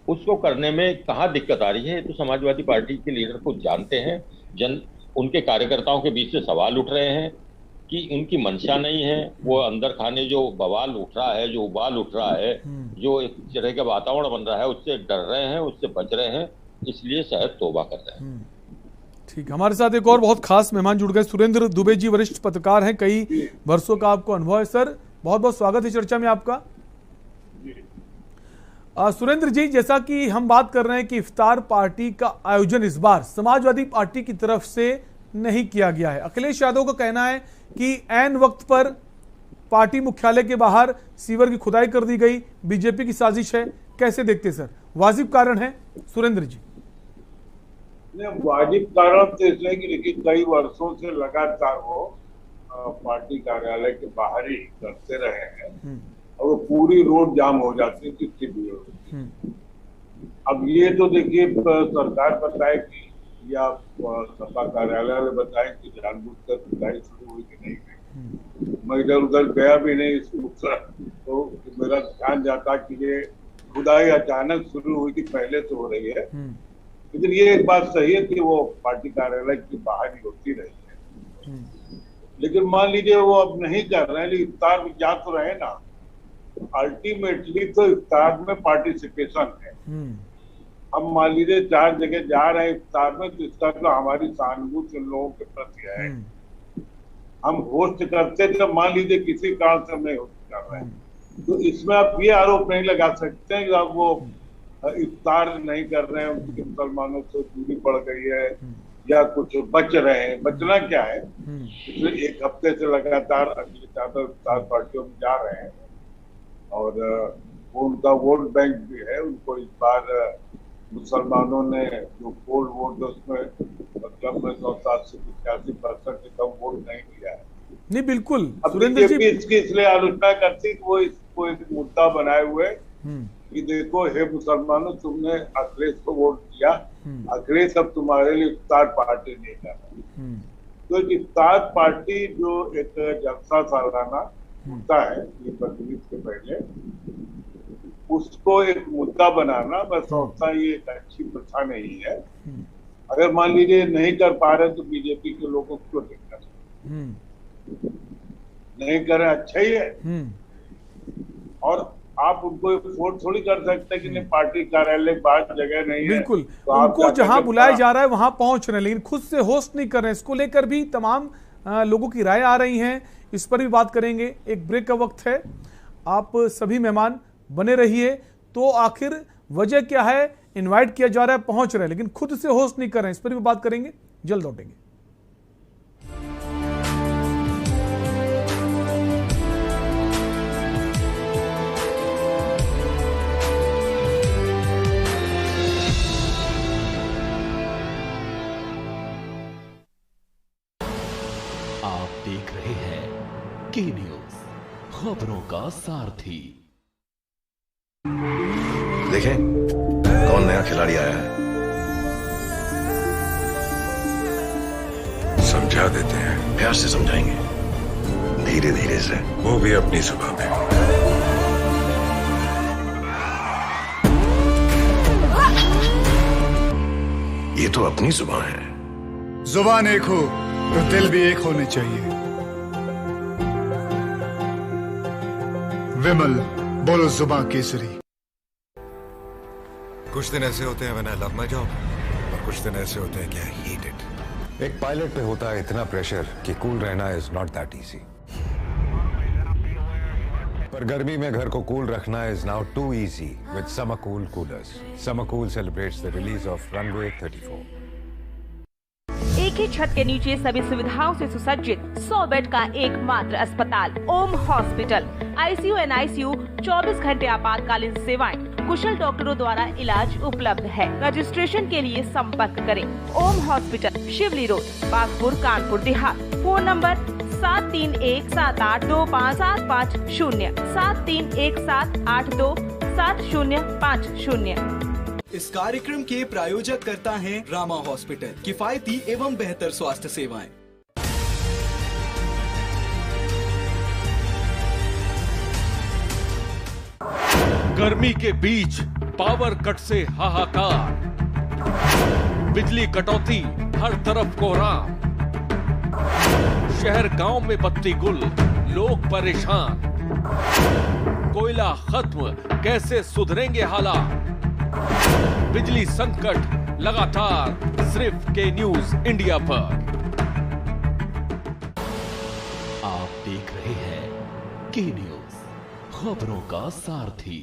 उसको करने में कहाँ दिक्कत आ रही है, तो समाजवादी पार्टी के लीडर को जानते हैं। उनके कार्यकर्ताओं के बीच से सवाल उठ रहे हैं कि उनकी मंशा नहीं है, वो अंदर खाने जो बवाल उठ रहा है, जो उबाल उठ रहा है, जो एक तरह का वातावरण बन रहा है, उससे डर रहे हैं, उससे बच रहे हैं, इसलिए शायद तौबा कर रहे हैं। ठीक, हमारे साथ एक और बहुत खास मेहमान जुड़ गए। सुरेंद्र दुबे जी वरिष्ठ पत्रकार हैं, कई वर्षों का आपको अनुभव है। सर, बहुत बहुत स्वागत है चर्चा में आपका। सुरेंद्र जी, जैसा कि हम बात कर रहे हैं कि इफ्तार पार्टी का आयोजन इस बार समाजवादी पार्टी की तरफ से नहीं किया गया है। अखिलेश यादव का कहना है कि ऐन वक्त पर पार्टी मुख्यालय के बाहर सीवर की खुदाई कर दी गई, बीजेपी की साजिश है। कैसे देखते सर, वाजिब कारण है? सुरेंद्र जी, वाजिब कारण तो इसलिए कि देखिए कई वर्षों से लगातार वो पार्टी कार्यालय के बाहर ही करते रहे हैं और वो पूरी रोड जाम हो जाती थी, कितनी भीड़ होती थी। अब ये तो देखिए सरकार बताए कि या सपा कार्यालय ने बताए कि जानबूझकर खुदाई शुरू हुई कि नहीं हुई। मैं इधर उधर गया भी नहीं तो मेरा ध्यान जाता कि ये खुदाई अचानक शुरू हुई थी, पहले से हो रही है। लेकिन ये एक बात सही है कि वो पार्टी कार्यालय की बाहर ही होती रही है। लेकिन मान लीजिए वो अब नहीं कर रहे हैं, लेकिन इफ्तार में जा तो रहे ना। अल्टीमेटली तो इफ्तार में पार्टिसिपेशन है। हम मान लीजिए 4 जगह जा रहे हैं इफ्तार में, तो इसका तो हमारी सहानुभूति उन लोगों के प्रति है। हम होस्ट करते थे, मान लीजिए किसी कारण से हम नहीं होस्ट कर रहे हैं, तो इसमें आप ये आरोप नहीं लगा सकते हैं कि आप वो इफ्तार नहीं कर रहे हैं, उनके मुसलमानों से दूरी पड़ गई है या कुछ बच रहे हैं। बचना क्या है? पिछले 1 हफ्ते से लगातार अखिलेश यादव इफ्तार पार्टियों में जा रहे हैं और वो उनका वोट बैंक भी है। उनको इस बार मुसलमानों ने जो पोल वोट उसमें मतलब 107 से 85% से कम वोट नहीं दिया है। नहीं, बिल्कुल सुरेंद्र जी इसकी इसलिए आलोचना करती कि वो इसको एक मुद्दा बनाए हुए कि देखो हे मुसलमानों, तुमने अखिलेश को वोट दिया, अखिलेश अब तुम्हारे लिए इफ्तार पार्टी नहीं कर रहा। तो इफ्तार पार्टी जो एक जलसा सालाना होता है ये बकरीद के पहले, उसको एक मुद्दा बनाना मैं समझता ये एक अच्छी प्रथा नहीं है। अगर मान लीजिए नहीं कर पा रहे तो बीजेपी के लोगों को दिक्कत नहीं कर रहे, अच्छा ही है। और आप उनको फोर्स थोड़ी कर सकते कि नहीं पार्टी कार्यालय बाहर जगह नहीं है। बिल्कुल, तो उनको जहां बुलाया जा रहा है वहां पहुंच रहे हैं, लेकिन खुद से होस्ट नहीं कर रहे हैं। इसको लेकर भी तमाम लोगों की राय आ रही हैं, इस पर भी बात करेंगे। एक ब्रेक का वक्त है, आप सभी मेहमान बने रहिए। तो आखिर वजह क्या है? इनवाइट किया जा रहा है, पहुंच रहे हैं, लेकिन खुद से होस्ट नहीं कर रहे हैं। इस पर भी बात करेंगे, जल्द लौटेंगे। आप देख रहे हैं के न्यूज, खबरों का सारथी। देखें कौन नया खिलाड़ी आया है, समझा देते हैं। प्यार से समझाएंगे, धीरे धीरे से, वो भी अपनी सुबह में। ये तो अपनी जुबान है। जुबान एक हो तो दिल भी एक होने चाहिए। विमल, बोलो जुबान केसरी। कुछ दिन ऐसे होते हैं when I love my job, और कुछ दिन ऐसे होते हैं कि आई हेट इट। एक पायलट पे होता है इतना प्रेशर कि कूल रहना इज नॉट दैट इजी। पर गर्मी में घर को कूल रखना is now too easy with Summer Cool coolers. Summer Cool celebrates the release of Runway 34। एक ही छत के नीचे सभी सुविधाओं से सुसज्जित 100 बेड का एकमात्र अस्पताल ओम हॉस्पिटल। आईसीयू एनआईसीयू 24 घंटे आपातकालीन सेवाएं, कुशल डॉक्टरों द्वारा इलाज उपलब्ध है। रजिस्ट्रेशन के लिए संपर्क करें ओम हॉस्पिटल, शिवली road, Bagpur, Kanpur Dehat. Phone number 7317825750 7317827050। इस कार्यक्रम के प्रायोजक करता है रामा हॉस्पिटल, किफायती एवं बेहतर स्वास्थ्य सेवाएं। गर्मी के बीच पावर कट से हाहाकार, बिजली कटौती, हर तरफ कोहराम, शहर गांव में बत्ती गुल, लोग परेशान, कोयला खत्म, कैसे सुधरेंगे हालात, बिजली संकट लगातार, सिर्फ के न्यूज इंडिया पर। आप देख रहे हैं के न्यूज, खबरों का सारथी।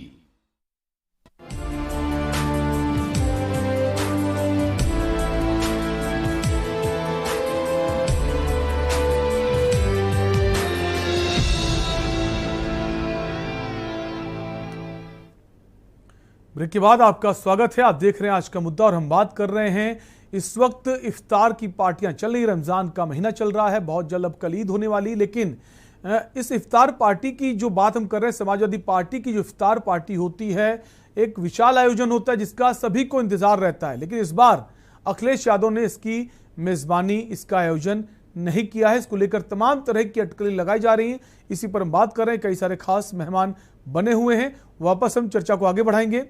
ब्रेक के बाद आपका स्वागत है। आप देख रहे हैं आज का मुद्दा और हम बात कर रहे हैं इस वक्त इफ्तार की पार्टियां चल रही, रमजान का महीना चल रहा है, बहुत जल्द अब कलीद होने वाली, लेकिन इस इफ्तार पार्टी की जो बात हम कर रहे हैं, समाजवादी पार्टी की जो इफ्तार पार्टी होती है, एक विशाल आयोजन होता है जिसका सभी को इंतजार रहता है, लेकिन इस बार अखिलेश यादव ने इसकी मेजबानी, इसका आयोजन नहीं किया है। इसको लेकर तमाम तरह की अटकलें लगाई जा रही हैं, इसी पर हम बात कर रहे हैं। कई सारे खास मेहमान बने हुए हैं। वापस हम चर्चा को आगे बढ़ाएंगे।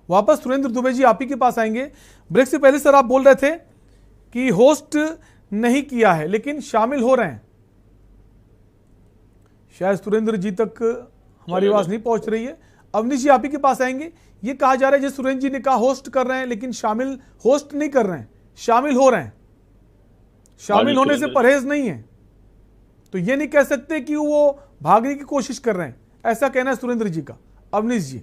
वापस सुरेंद्र दुबे जी आप ही के पास आएंगे। ब्रेक से पहले सर आप बोल रहे थे कि होस्ट नहीं किया है लेकिन शामिल हो रहे हैं। शायद सुरेंद्र जी तक हमारी आवाज नहीं पहुंच रही है। अवनीश जी आप ही के पास आएंगे। ये कहा जा रहा है जैसे सुरेंद्र जी ने कहा होस्ट कर रहे हैं लेकिन शामिल होस्ट नहीं कर रहे हैं, शामिल हो रहे हैं। शामिल होने से परहेज नहीं है, तो ये नहीं कह सकते कि वो भागने की कोशिश कर रहे हैं, ऐसा कहना है सुरेंद्र जी का। अवनीश जी।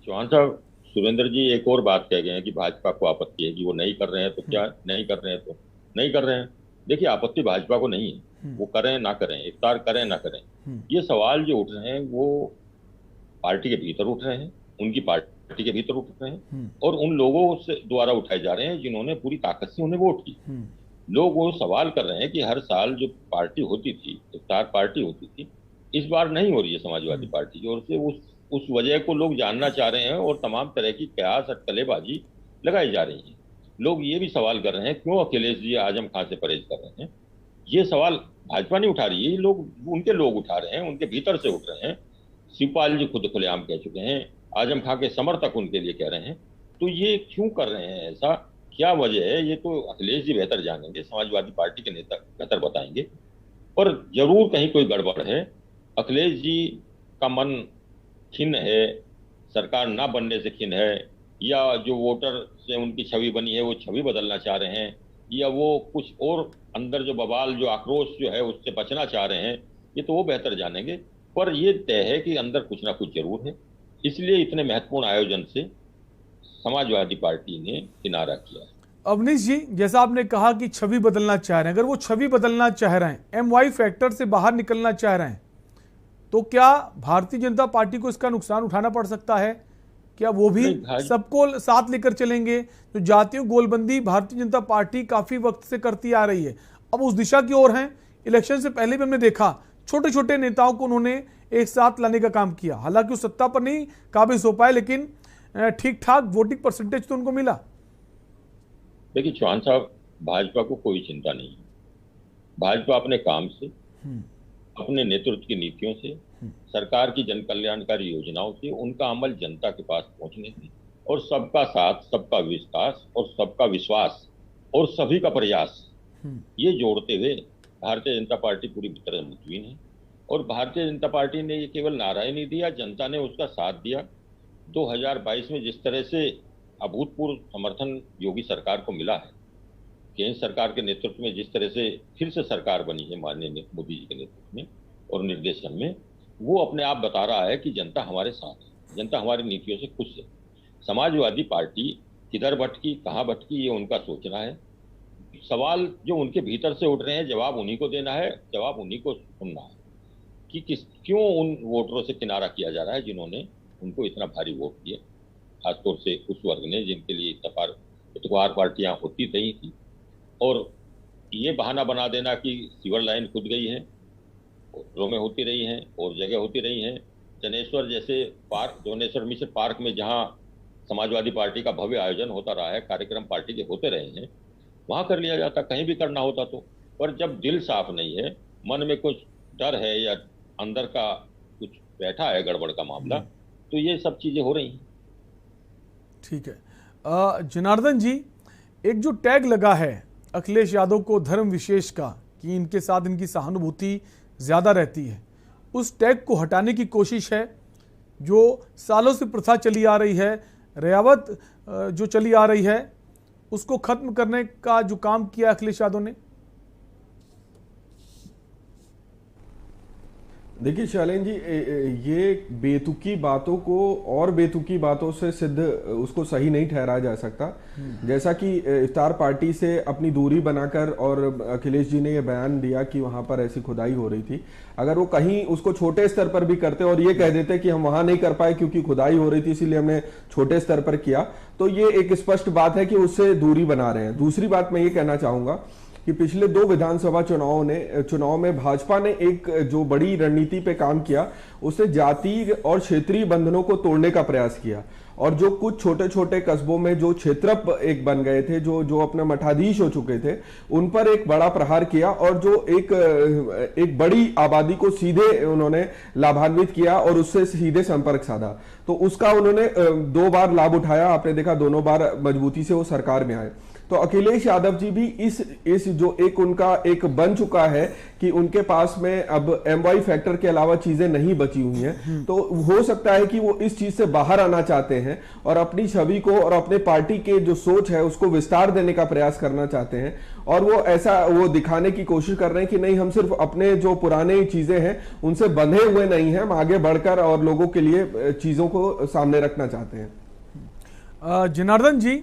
चौहान साहब, सुरेंद्र जी एक और बात कह गए हैं कि भाजपा को आपत्ति है कि वो नहीं कर रहे हैं, तो क्या नहीं कर रहे हैं तो नहीं कर रहे हैं। देखिए, आपत्ति भाजपा को नहीं है, वो करें ना करें, इफ्तार करें ना करें, ये सवाल जो उठ रहे हैं वो पार्टी के भीतर उठ रहे हैं, उनकी पार्टी के भीतर उठ रहे हैं और उन लोगों से द्वारा उठाए जा रहे हैं जिन्होंने पूरी ताकत से उन्हें वोट की। लोग वो सवाल कर रहे हैं कि हर साल जो पार्टी होती थी, इफ्तार पार्टी होती थी, इस बार नहीं हो रही है समाजवादी पार्टी की ओर से। उस वजह को लोग जानना चाह रहे हैं और तमाम तरह की कयास और कलेबाजी लगाई जा रही है। लोग ये भी सवाल कर रहे हैं क्यों अखिलेश जी आजम खान से परहेज कर रहे हैं। ये सवाल भाजपा नहीं उठा रही है, ये उनके लोग उठा रहे हैं, उनके भीतर से उठ रहे हैं। शिवपाल जी खुद खुलेआम कह चुके हैं, आजम खान के समर्थक उनके लिए कह रहे हैं। तो ये क्यों कर रहे हैं, ऐसा क्या वजह है, ये तो अखिलेश जी बेहतर जानेंगे, समाजवादी पार्टी के नेता बेहतर बताएंगे। पर जरूर कहीं कोई गड़बड़ है। अखिलेश जी का मन खिन्न है, सरकार ना बनने से खिन्न है, या जो वोटर से उनकी छवि बनी है वो छवि बदलना चाह रहे हैं, या वो कुछ और अंदर जो बवाल, जो आक्रोश जो है उससे बचना चाह रहे हैं, ये तो वो बेहतर जानेंगे। पर ये तय है कि अंदर कुछ ना कुछ जरूर है। इसलिए इतने महत्वपूर्ण आयोजन से समाजवादी पार्टी ने किनारा किया है। अवनीश जी, जैसा आपने कहा कि छवि बदलना चाह रहे हैं, अगर वो छवि बदलना चाह रहे हैं, MY फैक्टर से बाहर निकलना चाह रहे हैं, तो क्या भारतीय जनता पार्टी को इसका नुकसान उठाना पड़ सकता है? क्या वो भी सबको साथ लेकर चलेंगे? जो जातीय गोलबंदी भारतीय जनता पार्टी काफी वक्त से करती आ रही है, अब उस दिशा की ओर है। इलेक्शन से पहले भी हमने देखा छोटे छोटे नेताओं को उन्होंने एक साथ लाने का काम किया, हालांकि उस सत्ता पर नहीं काबिज हो पाए, लेकिन ठीक ठाक वोटिंग परसेंटेज तो उनको मिला। देखिए चौहान साहब, भाजपा को कोई चिंता नहीं है। भाजपा अपने काम से, अपने नेतृत्व की नीतियों से, सरकार की जन कल्याणकारी योजनाओं से, उनका अमल जनता के पास पहुंचने से और सबका साथ, सबका विकास और सबका विश्वास और सभी का प्रयास, ये जोड़ते हुए भारतीय जनता पार्टी पूरी तरह मुतमिन है। और भारतीय जनता पार्टी ने ये केवल नारा ही नहीं दिया, जनता ने उसका साथ दिया। 2022 में जिस तरह से अभूतपूर्व समर्थन योगी सरकार को मिला है, केंद्र सरकार के नेतृत्व में जिस तरह से फिर से सरकार बनी है माननीय मोदी जी के नेतृत्व में और निर्देशन में, वो अपने आप बता रहा है कि जनता हमारे साथ है, जनता हमारी नीतियों से खुश है। समाजवादी पार्टी किधर भटकी, कहाँ भटकी, ये उनका सोचना है। सवाल जो उनके भीतर से उठ रहे हैं, जवाब उन्हीं को देना है, जवाब उन्हीं को सुनना है कि क्यों उन वोटरों से किनारा किया जा रहा है जिन्होंने उनको इतना भारी वोट दिया, खासतौर से उस वर्ग ने जिनके लिए इतवार पार्टियां होती रही थी। और ये बहाना बना देना कि सीवर लाइन खुद गई है, होटलों में होती रही हैं और जगह होती रही हैं, जनेश्वर जैसे पार्क, जोनेश्वर मिश्र पार्क में जहाँ समाजवादी पार्टी का भव्य आयोजन होता रहा है, कार्यक्रम पार्टी के होते रहे हैं, वहां कर लिया जाता, कहीं भी करना होता तो। पर जब दिल साफ नहीं है, मन में कुछ डर है या अंदर का कुछ बैठा है गड़बड़ का मामला, तो ये सब चीजें हो रही हैं। ठीक है। जनार्दन जी, एक जो टैग लगा है अखिलेश यादव को धर्म विशेष का, कि इनके साथ इनकी सहानुभूति ज्यादा रहती है, उस टैग को हटाने की कोशिश है। जो सालों से प्रथा चली आ रही है, रियावत जो चली आ रही है, उसको खत्म करने का जो काम किया अखिलेश यादव ने। देखिए शैलेन जी, ये बेतुकी बातों को और बेतुकी बातों से सिद्ध उसको सही नहीं ठहराया जा सकता। जैसा कि इफ्तार पार्टी से अपनी दूरी बनाकर और अखिलेश जी ने ये बयान दिया कि वहां पर ऐसी खुदाई हो रही थी, अगर वो कहीं उसको छोटे स्तर पर भी करते और ये कह देते कि हम वहां नहीं कर पाए क्योंकि खुदाई हो रही थी इसीलिए हमने छोटे स्तर पर किया, तो ये एक स्पष्ट बात है कि उससे दूरी बना रहे हैं। दूसरी बात मैं ये कहना चाहूंगा कि पिछले 2 विधानसभा चुनाव में भाजपा ने एक जो बड़ी रणनीति पे काम किया, उसने जाति और क्षेत्रीय बंधनों को तोड़ने का प्रयास किया। और जो कुछ छोटे छोटे कस्बों में जो क्षेत्रप एक बन गए थे, जो अपने मठाधीश हो चुके थे, उन पर एक बड़ा प्रहार किया और जो एक बड़ी आबादी को सीधे उन्होंने लाभान्वित किया और उससे सीधे संपर्क साधा। तो उसका उन्होंने 2 बार लाभ उठाया। आपने देखा दोनों बार मजबूती से वो सरकार में आए। तो अखिलेश यादव जी भी इस जो एक उनका एक बन चुका है कि उनके पास में अब MY फैक्टर के अलावा चीजें नहीं बची हुई हैं, तो हो सकता है कि वो इस चीज से बाहर आना चाहते हैं और अपनी छवि को और अपने पार्टी के जो सोच है उसको विस्तार देने का प्रयास करना चाहते हैं। और वो दिखाने की कोशिश कर रहे हैं कि नहीं, हम सिर्फ अपने जो पुराने चीजें हैं उनसे बंधे हुए नहीं हैं, हम आगे बढ़कर और लोगों के लिए चीजों को सामने रखना चाहते हैं। जनार्दन जी,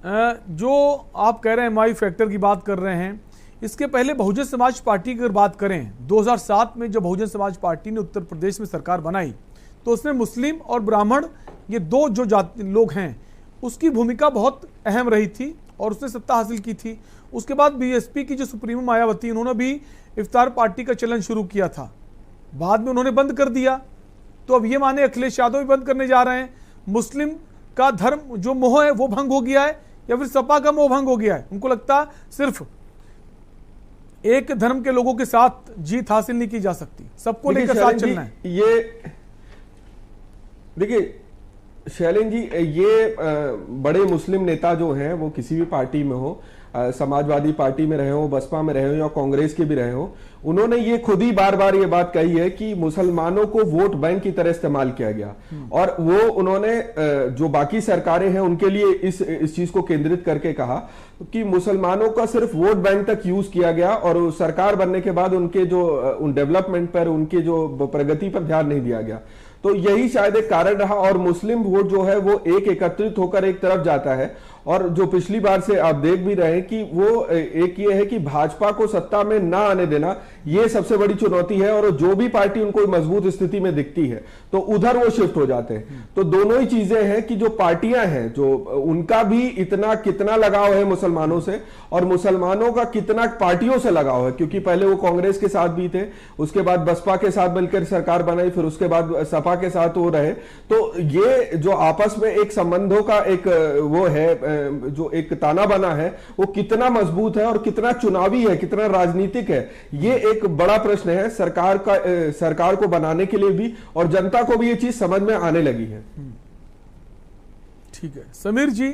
जो आप कह रहे हैं MY फैक्टर की बात कर रहे हैं, इसके पहले बहुजन समाज पार्टी की अगर बात करें, 2007 में जब बहुजन समाज पार्टी ने उत्तर प्रदेश में सरकार बनाई, तो उसमें मुस्लिम और ब्राह्मण, ये 2 जो जाति लोग हैं, उसकी भूमिका बहुत अहम रही थी और उसने सत्ता हासिल की थी। उसके बाद BSP की जो सुप्रीमो मायावती, उन्होंने भी इफ्तार पार्टी का चलन शुरू किया था, बाद में उन्होंने बंद कर दिया। तो अब ये माने अखिलेश यादव भी बंद करने जा रहे हैं। मुस्लिम का धर्म जो मोह है वो भंग हो गया है या फिर सपा का मोह भंग हो गया है? उनको लगता सिर्फ एक धर्म के लोगों के साथ जीत हासिल नहीं की जा सकती, सबको लेकर साथ चलना है। ये देखिए शैलेन जी, ये बड़े मुस्लिम नेता जो हैं वो किसी भी पार्टी में हो, समाजवादी पार्टी में रहे हो, बसपा में रहे हो या कांग्रेस के भी रहे हो, उन्होंने ये खुद ही बार बार ये बात कही है कि मुसलमानों को वोट बैंक की तरह इस्तेमाल किया गया। और वो उन्होंने जो बाकी सरकारें हैं उनके लिए इस चीज को केंद्रित करके कहा कि मुसलमानों का सिर्फ वोट बैंक तक यूज किया गया और सरकार बनने के बाद उनके जो डेवलपमेंट पर, उनके जो प्रगति पर ध्यान नहीं दिया गया। तो यही शायद एक कारण रहा और मुस्लिम वोट जो है वो एकत्रित होकर एक तरफ जाता है। और जो पिछली बार से आप देख भी रहे हैं कि वो एक ये है कि भाजपा को सत्ता में ना आने देना, ये सबसे बड़ी चुनौती है। और जो भी पार्टी उनको मजबूत स्थिति में दिखती है तो उधर वो शिफ्ट हो जाते हैं। तो दोनों ही चीजें हैं कि जो पार्टियां हैं, जो उनका भी कितना लगाव है मुसलमानों से और मुसलमानों का कितना पार्टियों से लगाव है, क्योंकि पहले वो कांग्रेस के साथ भी थे, उसके बाद बसपा के साथ मिलकर सरकार बनाई, फिर उसके बाद सपा के साथ वो रहे। तो ये जो आपस में एक संबंधों का एक वो है, जो एक ताना बना है, वो कितना मजबूत है और कितना चुनावी है, कितना राजनीतिक है, ये एक बड़ा प्रश्न है सरकार को बनाने के लिए भी, और जनता को भी ये चीज समझ में आने लगी है। ठीक है समीर जी,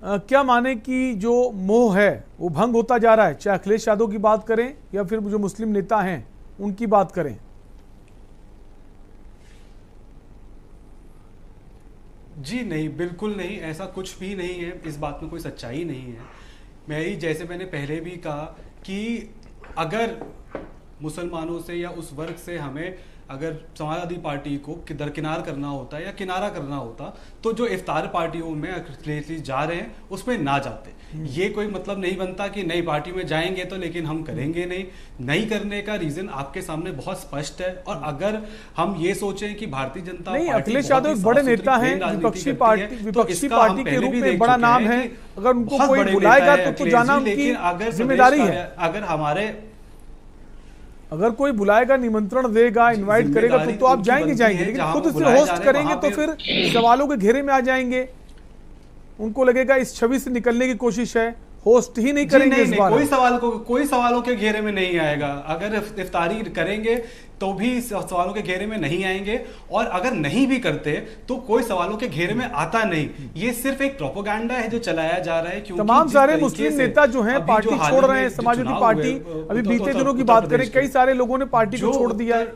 क्या माने कि जो मोह है वो भंग होता जा रहा है, चाहे अखिलेश यादव की बात करें या फिर जो मुस्लिम नेता हैं उनकी बात करें? जी नहीं, बिल्कुल नहीं, ऐसा कुछ भी नहीं है, इस बात में कोई सच्चाई नहीं है। जैसे मैंने पहले भी कहा कि अगर मुसलमानों से या उस वर्ग से हमें अगर समाजवादी पार्टी को दरकिनार करना होता या किनारा करना होता, तो जो इफ्तार पार्टियों में अखिलेश जी जा रहे हैं उसमें ना जाते। ये कोई मतलब नहीं बनता कि नई पार्टी में जाएंगे तो लेकिन हम करेंगे नहीं करने का रीजन आपके सामने बहुत स्पष्ट है। और अगर हम ये सोचें कि भारतीय जनता पार्टी, अखिलेश यादव बड़े नेता हैं, विपक्षी पार्टी के रूप में बड़ा नाम है, अगर उनको कोई बुलाएगा तो जाना उनकी जिम्मेदारी है। अगर कोई बुलाएगा, निमंत्रण देगा, इनवाइट करेगा तो आप जाएंगे, लेकिन खुद से होस्ट करेंगे तो फिर सवालों के घेरे में आ जाएंगे। उनको लगेगा इस छवि से निकलने की कोशिश है, होस्ट ही नहीं करेंगे इस बार। कोई सवालों के घेरे में नहीं आएगा। अगर इफ्तारी करेंगे तो भी सवालों के घेरे में नहीं आएंगे, और अगर नहीं भी करते तो कोई सवालों के घेरे में आता नहीं। ये सिर्फ एक प्रोपेगेंडा है जो चलाया जा रहा है, क्योंकि तमाम सारे मुस्लिम नेता जो हैं पार्टी छोड़ रहे हैं। समाजवादी पार्टी अभी बीते दिनों की बात करें, कई सारे लोगों ने पार्टी को छोड़ दिया है।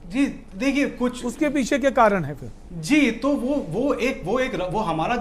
जी देखिए, कुछ उसके पीछे क्या कारण है फिर? जी तो वो हमारा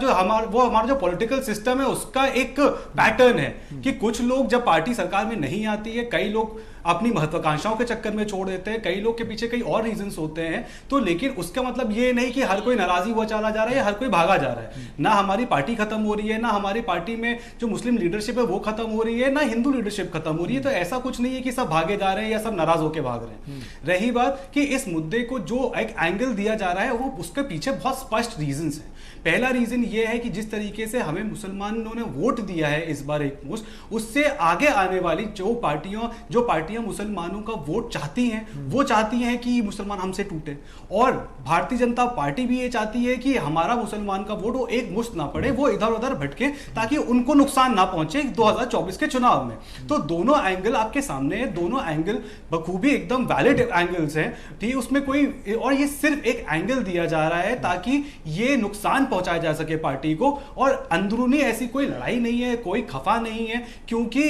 जो पॉलिटिकल सिस्टम है उसका एक पैटर्न है कि कुछ लोग जब पार्टी सरकार में नहीं आती है, कई लोग अपनी महत्वाकांक्षाओं के चक्कर में छोड़ देते हैं, कई लोग के पीछे कई और रीजंस होते हैं। तो लेकिन उसका मतलब ये नहीं कि हर कोई नाराजी हुआ चला जा रहा है, हर कोई भागा जा रहा है। ना हमारी पार्टी खत्म हो रही है, ना हमारी पार्टी में जो मुस्लिम लीडरशिप है वो खत्म हो रही है, ना हिंदू लीडरशिप खत्म हो रही है। तो ऐसा कुछ नहीं है कि सब भागे जा रहे हैं या सब नाराज होकर भाग रहे हैं। रही बात कि इस मुद्दे को जो एक एंगल दिया जा रहा है वो उसके पीछे बहुत स्पष्ट रीजंस है। पहला रीजन ये है कि जिस तरीके से हमें मुसलमानों ने वोट दिया है इस बार एक मुश्त, उससे आगे आने वाली जो पार्टियां मुसलमानों का वोट चाहती हैं, वो चाहती हैं कि मुसलमान हमसे टूटे। और भारतीय जनता पार्टी भी ये चाहती है कि हमारा मुसलमान का वोट वो एक मुश्त ना पड़े, वो इधर उधर भटके, ताकि उनको नुकसान ना पहुंचे 2024 के चुनाव में। तो दोनों एंगल आपके सामने है, दोनों एंगल बखूबी एकदम वैलिड एंगल्स हैं, ठीक। उसमें कोई, और ये सिर्फ एक एंगल दिया जा रहा है ताकि ये नुकसान पहुंचाया जा सके पार्टी को, और अंदरूनी ऐसी कोई लड़ाई नहीं है, कोई खफा नहीं है, क्योंकि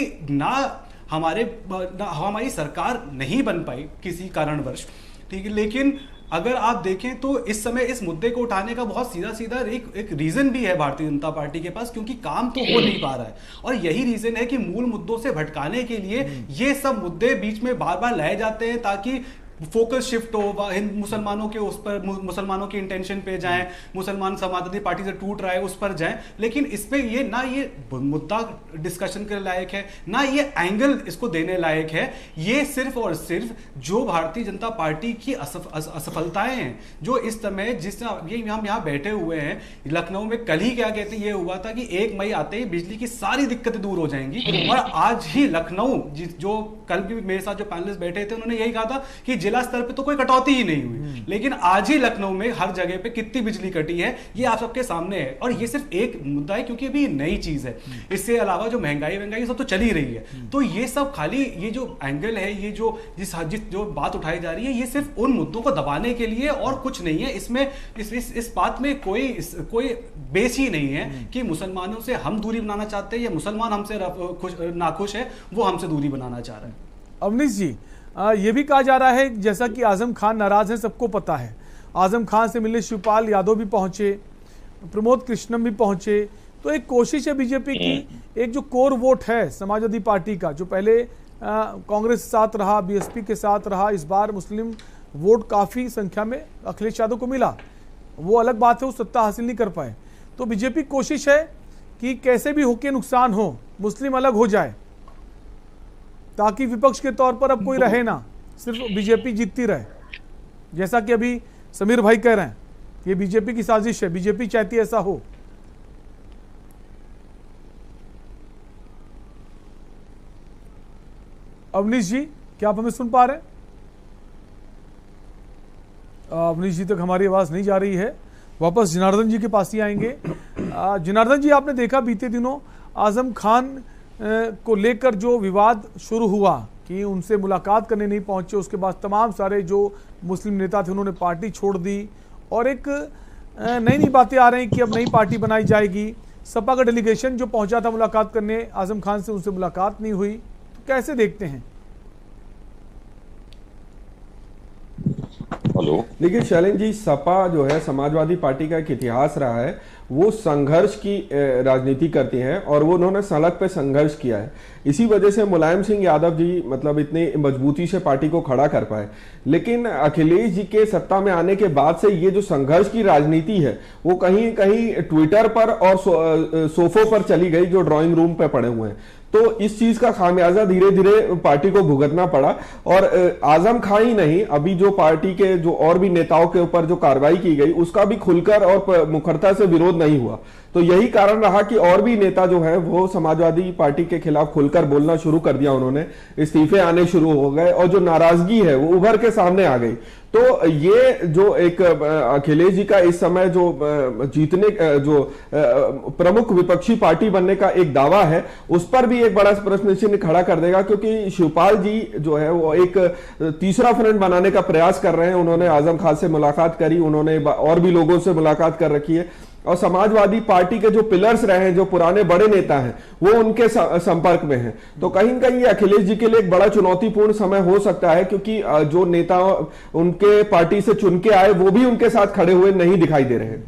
हमारी सरकार नहीं बन पाई किसी कारणवश, ठीक है। लेकिन अगर आप देखें तो इस समय इस मुद्दे को उठाने का बहुत सीधा एक रीजन भी है भारतीय जनता पार्टी के पास, क्योंकि काम तो हो नहीं पा रहा है। और यही रीजन है कि मूल मुद्दों से भटकाने के लिए ये सब मुद्दे बीच में बार बार लाए जाते हैं, ताकि फोकस शिफ्ट हो, मुसलमानों के उस पर, मुसलमानों के इंटेंशन पे जाएं, मुसलमान समाजवादी पार्टी से टूट रहा है उस पर जाएं। लेकिन इस पे ये ना ये मुद्दा डिस्कशन के लायक है, ना ये एंगल इसको देने लायक है। ये सिर्फ और सिर्फ जो भारतीय जनता पार्टी की असफलताएं हैं, जो इस समय हम यहाँ बैठे हुए हैं लखनऊ में, कल ही क्या कहते ये हुआ था कि 1 मई आते ही बिजली की सारी दिक्कतें दूर हो जाएंगी। और आज ही लखनऊ, जो कल भी मेरे साथ जो पैनलिस्ट बैठे थे उन्होंने यही कहा था कि जिला स्तर पे तो कोई कटौती ही नहीं हुई, लेकिन आज ही लखनऊ में हर जगह पे कितनी बिजली कटी है ये आप सबके सामने है। और ये सिर्फ एक मुद्दा है क्योंकि अभी नई चीज है, इससे अलावा जो महंगाई सब तो चल ही रही है। तो ये सब खाली ये जो एंगल है, ये जो बात उठाई जा रही है, ये सिर्फ उन मुद्दों को दबाने के लिए और कुछ नहीं है। इसमें इस बात में कोई बेस ही नहीं है कि मुसलमानों से हम दूरी बनाना चाहते हैं या मुसलमान हमसे नाखुश है, वो हमसे दूरी बनाना चाह रहे हैं। अवनीश जी, ये भी कहा जा रहा है जैसा कि आजम खान नाराज है, सबको पता है। आजम खान से मिलने शिवपाल यादव भी पहुंचे, प्रमोद कृष्णम भी पहुंचे। तो एक कोशिश है बीजेपी की, एक जो कोर वोट है समाजवादी पार्टी का, जो पहले कांग्रेस के साथ रहा, बीएसपी के साथ रहा, इस बार मुस्लिम वोट काफ़ी संख्या में अखिलेश यादव को मिला। वो अलग बात है, वो सत्ता हासिल नहीं कर पाए। तो बीजेपी की कोशिश है कि कैसे भी होके नुकसान हो, मुस्लिम अलग हो जाए, ताकि विपक्ष के तौर पर अब कोई रहे ना, सिर्फ बीजेपी जीतती रहे। जैसा कि अभी समीर भाई कह रहे हैं, ये बीजेपी की साजिश है, बीजेपी चाहती है ऐसा हो। अवनीश जी, क्या आप हमें सुन पा रहे हैं? अवनीश जी तक हमारी आवाज नहीं जा रही है। वापस जनार्दन जी के पास ही आएंगे। जनार्दन जी, आपने देखा बीते दिनों आजम खान को लेकर जो विवाद शुरू हुआ कि उनसे मुलाकात करने नहीं पहुंचे, उसके बाद तमाम सारे जो मुस्लिम नेता थे उन्होंने पार्टी छोड़ दी, और एक नई बातें आ रही कि अब नई पार्टी बनाई जाएगी। सपा का डेलीगेशन जो पहुंचा था मुलाकात करने आजम खान से, उनसे मुलाकात नहीं हुई। तो कैसे देखते हैं? हेलो, देखिए शैलेंद्र जी, सपा जो है समाजवादी पार्टी का एक इतिहास रहा है, वो संघर्ष की राजनीति करती हैं और वो उन्होंने सड़क पे संघर्ष किया है। इसी वजह से मुलायम सिंह यादव जी मतलब इतनी मजबूती से पार्टी को खड़ा कर पाए। लेकिन अखिलेश जी के सत्ता में आने के बाद से ये जो संघर्ष की राजनीति है वो कहीं कहीं ट्विटर पर और सोफों पर चली गई, जो ड्राइंग रूम पे पड़े हुए हैं। तो इस चीज का खामियाजा धीरे धीरे पार्टी को भुगतना पड़ा। और आजम खान ही नहीं, अभी जो पार्टी के जो और भी नेताओं के ऊपर जो कार्रवाई की गई उसका भी खुलकर और मुखरता से विरोध नहीं हुआ। तो यही कारण रहा कि और भी नेता जो है वो समाजवादी पार्टी के खिलाफ खुलकर बोलना शुरू कर दिया उन्होंने, इस्तीफे आने शुरू हो गए और जो नाराजगी है वो उभर के सामने आ गई। तो ये जो एक अखिलेश जी का इस समय जो जीतने जो प्रमुख विपक्षी पार्टी बनने का एक दावा है, उस पर भी एक बड़ा प्रश्न चिन्ह खड़ा कर देगा, क्योंकि शिवपाल जी जो है वो एक तीसरा फ्रंट बनाने का प्रयास कर रहे हैं। उन्होंने आजम खान से मुलाकात करी, उन्होंने और भी लोगों से मुलाकात कर रखी है, और समाजवादी पार्टी के जो पिलर्स रहे हैं, जो पुराने बड़े नेता हैं, वो उनके संपर्क में हैं। तो कहीं न कहीं अखिलेश जी के लिए एक बड़ा चुनौतीपूर्ण समय हो सकता है, क्योंकि जो नेता उनके पार्टी से चुन के आए वो भी उनके साथ खड़े हुए नहीं दिखाई दे रहे हैं।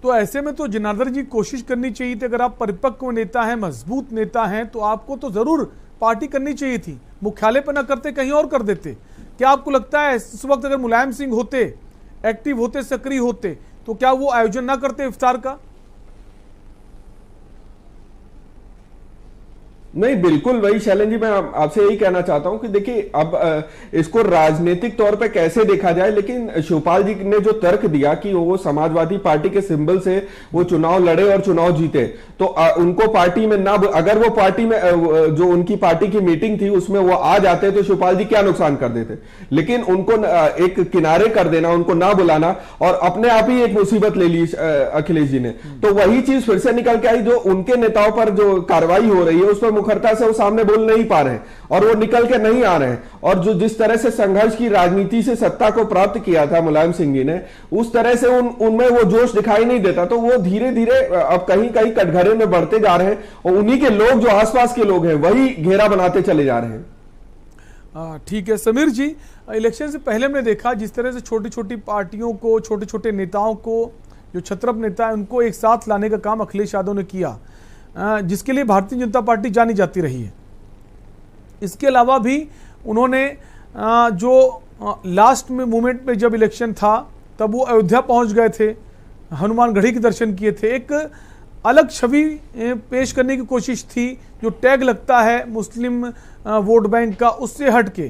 तो ऐसे में तो जनार्दन जी कोशिश करनी चाहिए थी, अगर आप परिपक्व नेता हैं, मजबूत नेता हैं, तो आपको तो जरूर पार्टी करनी चाहिए थी। मुख्यालय पर न करते कहीं और कर देते। क्या आपको लगता है इस वक्त अगर मुलायम सिंह होते, एक्टिव होते, सक्रिय होते, तो क्या वो आयोजन ना करते इफ्तार का? नहीं, बिल्कुल वही शैलेंद्र जी, मैं आपसे यही कहना चाहता हूं कि देखिए अब इसको राजनीतिक तौर पे कैसे देखा जाए, लेकिन शिवपाल जी ने जो तर्क दिया कि वो समाजवादी पार्टी के सिंबल से वो चुनाव लड़े और चुनाव जीते, तो उनको पार्टी में ना, अगर वो पार्टी में जो उनकी पार्टी की मीटिंग थी उसमें वो आ जाते तो शिवपाल जी क्या नुकसान कर देते, लेकिन उनको एक किनारे कर देना, उनको ना बुलाना, और अपने आप ही एक मुसीबत ले ली अखिलेश जी ने। तो वही चीज फिर से निकल के आई, जो उनके नेताओं पर जो कार्रवाई हो रही है उस पर मुखरता से वो सामने बोल नहीं पा रहे हैं और वो निकल के नहीं आ रहे हैं। और जो जिस तरह से संघर्ष की राजनीति से सत्ता को प्राप्त किया था मुलायम सिंह जी ने, उस तरह से उनमें वो जोश दिखाई नहीं देता। तो वो धीरे धीरे अब कहीं कहीं कटघरे में बढ़ते जा रहे हैं, और उन्हीं के लोग जो आसपास के लोग हैं वही घेरा बनाते चले जा रहे हैं। ठीक है समीर जी, इलेक्शन से पहले हमने देखा जिस तरह से छोटी छोटी पार्टियों को, छोटे छोटे नेताओं को, जो छत्रप नेता है उनको एक साथ लाने का काम अखिलेश यादव ने किया, जिसके लिए भारतीय जनता पार्टी जानी जाती रही है। इसके अलावा भी उन्होंने जो लास्ट में मोमेंट में जब इलेक्शन था तब वो अयोध्या पहुंच गए थे, हनुमानगढ़ी के दर्शन किए थे, एक अलग छवि पेश करने की कोशिश थी, जो टैग लगता है मुस्लिम वोट बैंक का, उससे हटके।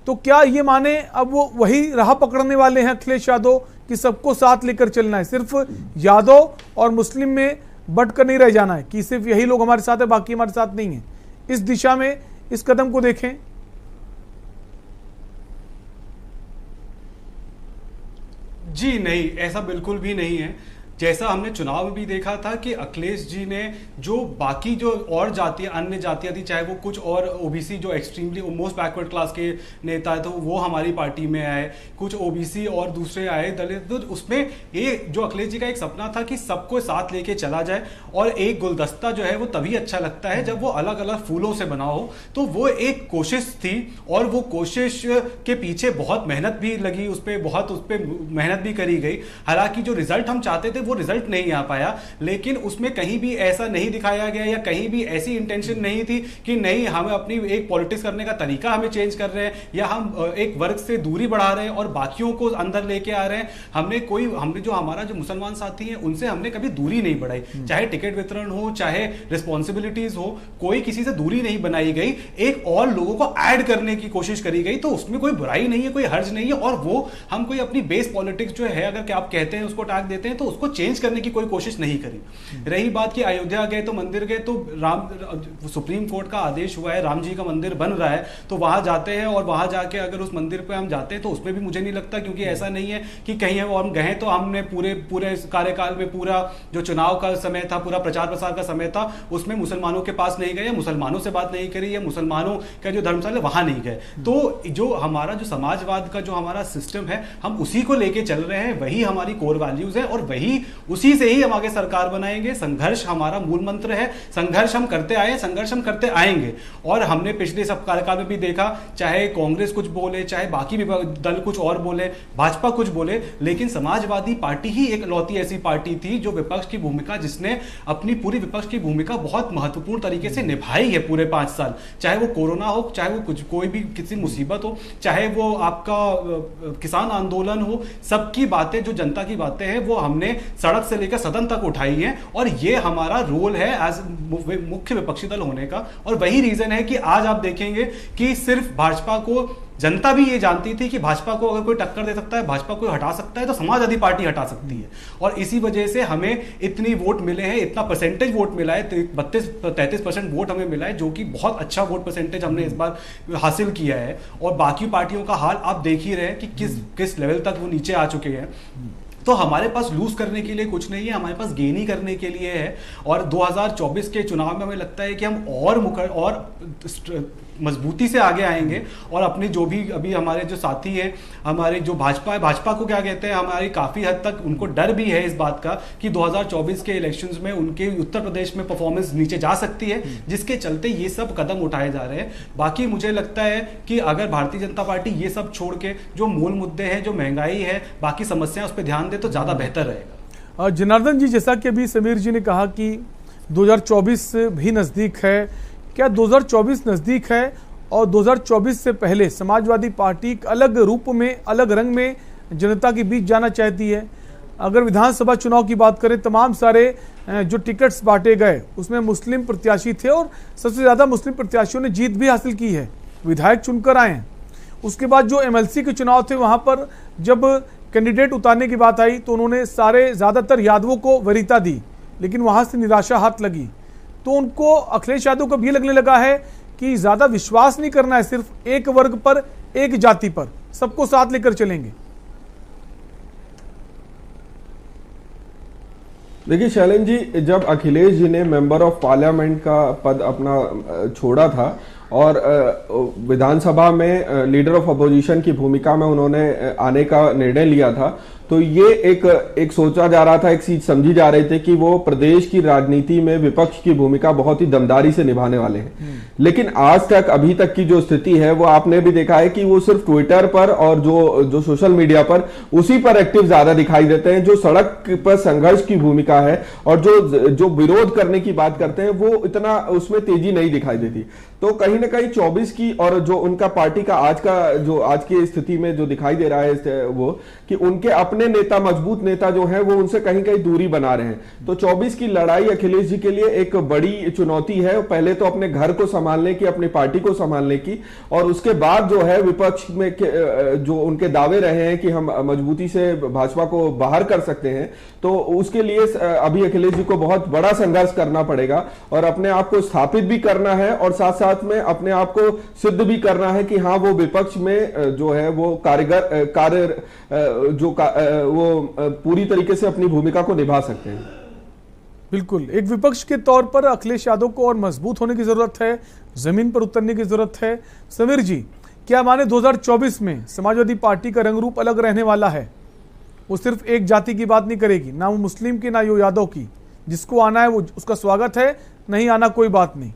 तो क्या ये माने अब वो वही राह पकड़ने वाले हैं अखिलेश यादव कि सबको साथ लेकर चलना है, सिर्फ यादव और मुस्लिम में बट कर नहीं रह जाना है कि सिर्फ यही लोग हमारे साथ है बाकी हमारे साथ नहीं है? इस दिशा में इस कदम को देखें। जी नहीं, ऐसा बिल्कुल भी नहीं है। जैसा हमने चुनाव में भी देखा था कि अखिलेश जी ने जो बाकी जो और जातियां, अन्य जातियां थी, चाहे वो कुछ और ओबीसी जो एक्सट्रीमली मोस्ट बैकवर्ड क्लास के नेता है तो वो हमारी पार्टी में आए, कुछ ओबीसी और दूसरे आए दलित, तो उसमें ये जो अखिलेश जी का एक सपना था कि सबको साथ लेके चला जाए, और एक गुलदस्ता जो है वो तभी अच्छा लगता है जब वो अलग अलग फूलों से बना हो। तो वो एक कोशिश थी, और वो कोशिश के पीछे बहुत मेहनत भी लगी, उस पर मेहनत भी करी गई। हालांकि जो रिजल्ट हम चाहते थे वो रिजल्ट नहीं आ पाया, लेकिन उसमें कहीं भी ऐसा नहीं दिखाया गया या कहीं भी ऐसी इंटेंशन नहीं थी कि नहीं हमें अपनी एक पॉलिटिक्स करने का तरीका हमें चेंज कर रहे हैं, या हम एक वर्ग से दूरी बढ़ा रहे हैं और बाकियों को अंदर लेके आ रहे हैं। हमने जो हमारा जो मुसलमान साथी हैं उनसे हमने कभी दूरी नहीं बढ़ाई, चाहे टिकट वितरण हो, चाहे रिस्पॉन्सिबिलिटीज हो, कोई किसी से दूरी नहीं बनाई गई। एक और लोगों को ऐड करने की कोशिश करी गई, तो उसमें कोई बुराई नहीं है, कोई हर्ज नहीं है। और वो हम कोई अपनी बेस पॉलिटिक्स जो है, अगर क्या आप कहते हैं उसको टाक देते हैं, तो उसको चेंज करने की कोई कोशिश नहीं करी। रही बात कि अयोध्या गए तो मंदिर गए, तो सुप्रीम कोर्ट का आदेश हुआ है, राम जी का मंदिर बन रहा है, तो वहां जाते हैं, और वहां जाके अगर उस मंदिर पे हम जाते हैं तो उसमें भी मुझे नहीं लगता, क्योंकि ऐसा नहीं है कि कहीं और हम गए तो हमने पूरे कार्यकाल में पूरा जो चुनाव का समय था, पूरा प्रचार प्रसार का समय था, उसमें मुसलमानों के पास नहीं गए, मुसलमानों से बात नहीं करी, या मुसलमानों का जो धर्मस्थल है वहां नहीं गए। तो जो हमारा जो समाजवाद का जो हमारा सिस्टम है, हम उसी को लेके चल रहे हैं, वही हमारी कोर वैल्यूज है, और वही उसी से ही हम आगे सरकार बनाएंगे। संघर्ष हमारा मूल मंत्र है, संघर्ष हम करते आए, संघर्ष हम करते आएंगे। और हमने पिछले सब कार्यकाल में भी देखा, चाहे कांग्रेस कुछ बोले, चाहे बाकी भी दल कुछ और बोले, भाजपा कुछ बोले, लेकिन समाजवादी पार्टी ही एक लौती ऐसी पार्टी थी जो विपक्ष की भूमिका, जिसने अपनी पूरी विपक्ष की भूमिका बहुत महत्वपूर्ण तरीके से निभाई है पूरे 5 साल। चाहे वो कोरोना हो, चाहे वो कुछ कोई भी किसी मुसीबत हो, चाहे वो आपका किसान आंदोलन हो, सबकी बातें, जो जनता की बातें हैं, वो हमने सड़क से लेकर सदन तक उठाई है। और ये हमारा रोल है एज मुख्य विपक्षी दल होने का। और वही रीजन है कि आज आप देखेंगे कि सिर्फ भाजपा को जनता भी ये जानती थी कि भाजपा को अगर कोई टक्कर दे सकता है, भाजपा को हटा सकता है, तो समाजवादी पार्टी हटा सकती है। और इसी वजह से हमें इतनी वोट मिले हैं, इतना परसेंटेज वोट मिला है, 32-33% वोट हमें मिला है, जो कि बहुत अच्छा वोट परसेंटेज हमने इस बार हासिल किया है। और बाकी पार्टियों का हाल आप देख ही रहे हैं कि किस लेवल तक वो नीचे आ चुके हैं। तो हमारे पास लूज करने के लिए कुछ नहीं है, हमारे पास गेन ही करने के लिए है। और 2024 के चुनाव में हमें लगता है कि हम और मजबूती से आगे आएंगे और अपने जो भी अभी हमारे जो साथी हैं, हमारे जो भाजपा है, भाजपा को क्या कहते हैं, हमारी काफ़ी हद तक उनको डर भी है इस बात का कि 2024 के इलेक्शंस में उनके उत्तर प्रदेश में परफॉर्मेंस नीचे जा सकती है, जिसके चलते ये सब कदम उठाए जा रहे हैं। बाकी मुझे लगता है कि अगर भारतीय जनता पार्टी ये सब छोड़ के जो मूल मुद्दे हैं, जो महंगाई है, बाकी समस्याएं, उस पर ध्यान दे तो ज़्यादा बेहतर रहेगा। जनार्दन जी, जैसा कि अभी समीर जी ने कहा कि 2024 भी नज़दीक है, क्या 2024 नज़दीक है और 2024 से पहले समाजवादी पार्टी एक अलग रूप में, अलग रंग में जनता के बीच जाना चाहती है? अगर विधानसभा चुनाव की बात करें, तमाम सारे जो टिकट्स बांटे गए उसमें मुस्लिम प्रत्याशी थे और सबसे ज़्यादा मुस्लिम प्रत्याशियों ने जीत भी हासिल की है, विधायक चुनकर आए हैं। उसके बाद जो MLC के चुनाव थे, वहाँ पर जब कैंडिडेट उतारने की बात आई तो उन्होंने ज़्यादातर यादवों को वरीयता दी, लेकिन वहाँ से निराशा हाथ लगी। तो उनको, अखिलेश यादव को भी लगने लगा है कि ज़्यादा विश्वास नहीं करना है सिर्फ एक वर्ग पर, एक जाति पर, सबको साथ लेकर चलेंगे। देखिए शैलेंद्र जी, जब अखिलेश जी ने मेंबर ऑफ पार्लियामेंट का पद अपना छोड़ा था और विधानसभा में लीडर ऑफ अपोजिशन की भूमिका में उन्होंने आने का निर्णय लिया था, तो ये एक सोचा जा रहा था, एक चीज समझी जा रही थी कि वो प्रदेश की राजनीति में विपक्ष की भूमिका बहुत ही दमदारी से निभाने वाले हैं। लेकिन आज तक, अभी तक की जो स्थिति है, वो आपने भी देखा है कि वो सिर्फ ट्विटर पर और जो सोशल मीडिया पर, उसी पर एक्टिव ज्यादा दिखाई देते हैं। जो सड़क पर संघर्ष की भूमिका है और जो विरोध करने की बात करते हैं, वो इतना उसमें तेजी नहीं दिखाई देती। तो कहीं ना कहीं 24 की और जो उनका पार्टी का आज की स्थिति में जो दिखाई दे रहा है, वो कि उनके अपने नेता, मजबूत नेता जो हैं, वो उनसे कहीं कहीं दूरी बना रहे हैं। तो 24 की लड़ाई अखिलेश जी के लिए एक बड़ी चुनौती है। पहले तो अपने घर को संभालने की, अपनी पार्टी को संभालने की, और उसके बाद जो है विपक्ष में जो उनके दावे रहे हैं कि हम मजबूती से भाजपा को बाहर कर सकते हैं, तो उसके लिए अभी अखिलेश जी को बहुत बड़ा संघर्ष करना पड़ेगा और अपने आप को स्थापित भी करना है और साथ साथ में अपने आप को सिद्ध भी करना है कि हाँ, वो विपक्ष में जो है वो वो पूरी तरीके से अपनी भूमिका को निभा सकते हैं। बिल्कुल, एक विपक्ष के तौर पर अखिलेश यादव को और मजबूत होने की जरूरत है, जमीन पर उतरने की जरूरत है। समीर जी, क्या माने 2024 में समाजवादी पार्टी का रंग रूप अलग रहने वाला है? वो सिर्फ एक जाति की बात नहीं करेगी, ना वो मुस्लिम की, ना वो यादव की। जिसको आना है वो उसका स्वागत है, नहीं आना कोई बात नहीं।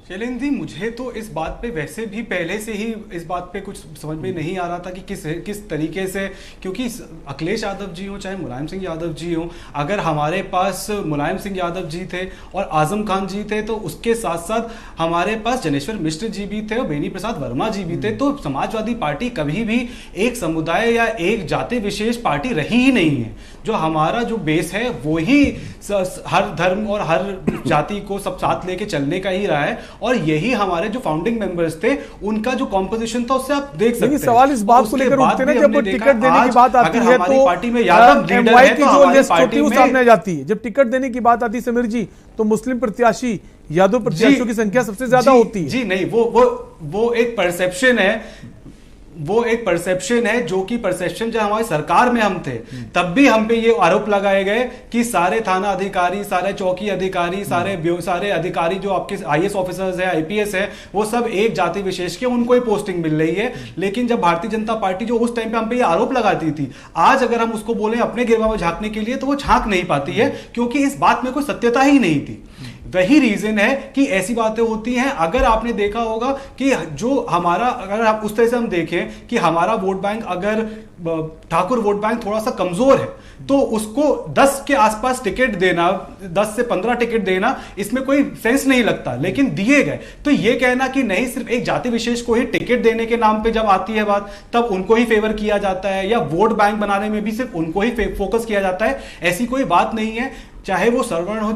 शैलेंद्र जी, मुझे तो इस बात पे वैसे भी पहले से ही इस बात पे कुछ समझ में नहीं आ रहा था कि किस तरीके से, क्योंकि अखिलेश यादव जी हो चाहे मुलायम सिंह यादव जी हो, अगर हमारे पास मुलायम सिंह यादव जी थे और आजम खान जी थे, तो उसके साथ साथ हमारे पास जनेश्वर मिश्र जी भी थे और बेनी प्रसाद वर्मा जी भी थे। तो समाजवादी पार्टी कभी भी एक समुदाय या एक जाति विशेष पार्टी रही ही नहीं है। जो हमारा जो बेस है वो ही हर धर्म और हर जाति को सब साथ लेके चलने का ही रहा है, और यही हमारे जो फाउंडिंग मेंबर्स थे उनका जो कॉम्पोजिशन था उससे आप देख सकते हैं। सवाल इस बात को लेकर उठते हैं, जब टिकट देने की बात आती है तो पार्टी में यादव लीडर है, की जो लिस्ट होती है वो सामने आ जाती है। जब टिकट देने की बात आती है समीर जी, तो मुस्लिम प्रत्याशी, यादव प्रत्याशियों की संख्या सबसे ज्यादा होती है। जी नहीं, वो एक परसेप्शन है, वो एक परसेप्शन है, जो कि परसेप्शन जब हमारी सरकार में हम थे तब भी हम पे ये आरोप लगाए गए कि सारे थाना अधिकारी, सारे चौकी अधिकारी, सारे अधिकारी जो आपके IAS ऑफिसर्स है, IPS है, वो सब एक जाति विशेष के, उनको ही पोस्टिंग मिल रही है। लेकिन जब भारतीय जनता पार्टी जो उस टाइम पे हम पे ये आरोप लगाती थी, आज अगर हम उसको बोले अपने गिरवा में झांकने के लिए, तो वो झांक नहीं पाती है, क्योंकि इस बात में कोई सत्यता ही नहीं थी। वही रीजन है कि ऐसी बातें होती हैं। अगर आपने देखा होगा कि जो हमारा, अगर आप उस तरह से हम देखें कि हमारा वोट बैंक, अगर ठाकुर वोट बैंक थोड़ा सा कमजोर है, तो उसको 10 के आसपास टिकट देना, 10 से 15 टिकट देना, इसमें कोई सेंस नहीं लगता। लेकिन दिए गए, तो ये कहना कि नहीं सिर्फ एक जाति विशेष को ही टिकट देने के नाम पे जब आती है बात, तब उनको ही फेवर किया जाता है, या वोट बैंक बनाने में भी सिर्फ उनको ही फोकस किया जाता है, ऐसी कोई बात नहीं है। चाहे वो सवर्ण हो,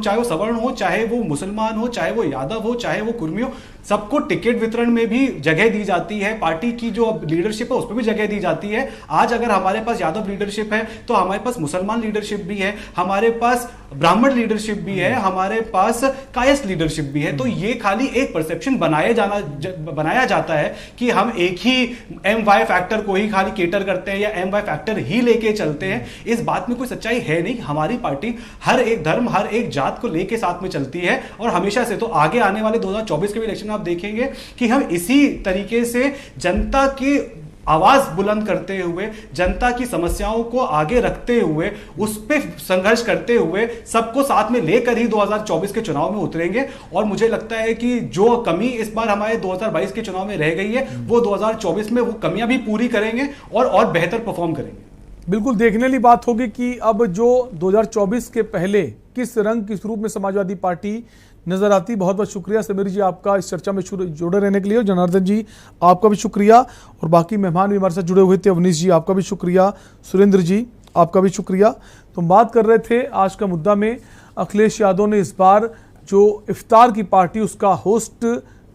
चाहे वो मुसलमान हो, चाहे वो यादव हो, चाहे वो कुर्मी हो, सबको टिकट वितरण में भी जगह दी जाती है। पार्टी की जो लीडरशिप है उस पर भी जगह दी जाती है। आज अगर हमारे पास यादव लीडरशिप है तो हमारे पास मुसलमान लीडरशिप भी है, हमारे पास ब्राह्मण लीडरशिप भी है, हमारे पास कायस्थ लीडरशिप भी है। तो ये खाली एक परसेप्शन बनाया जाता है कि हम एक ही MY फैक्टर को ही खाली केटर करते हैं या MY फैक्टर ही लेके चलते हैं। इस बात में कोई सच्चाई है नहीं। हमारी पार्टी हर एक धर्म, हर एक जात को लेके साथ में चलती है और हमेशा से। तो आगे आने वाले 2024 के भी इलेक्शन आप देखेंगे कि हम इसी तरीके से जनता की आवाज बुलंद करते हुए, जनता की समस्याओं को आगे रखते हुए, उस पर संघर्ष करते हुए, सबको साथ में लेकर ही 2024 के चुनाव में उतरेंगे। और मुझे लगता है कि जो कमी इस बार हमारे 2022 के चुनाव में रह गई है वो 2024 में वो कमियां भी पूरी करेंगे और बेहतर परफॉर्म करेंगे। बिल्कुल देखने वाली बात होगी कि अब जो 2024 के पहले किस रंग किस रूप में समाजवादी पार्टी नजर आती। बहुत बहुत शुक्रिया समीर जी आपका इस चर्चा में जुड़े रहने के लिए। जनार्दन जी आपका भी शुक्रिया और बाकी मेहमान भी हमारे साथ जुड़े हुए थे। अवनीश जी आपका भी शुक्रिया, सुरेंद्र जी आपका भी शुक्रिया। तो हम बात कर रहे थे आज का मुद्दा में अखिलेश यादव ने इस बार जो इफ्तार की पार्टी उसका होस्ट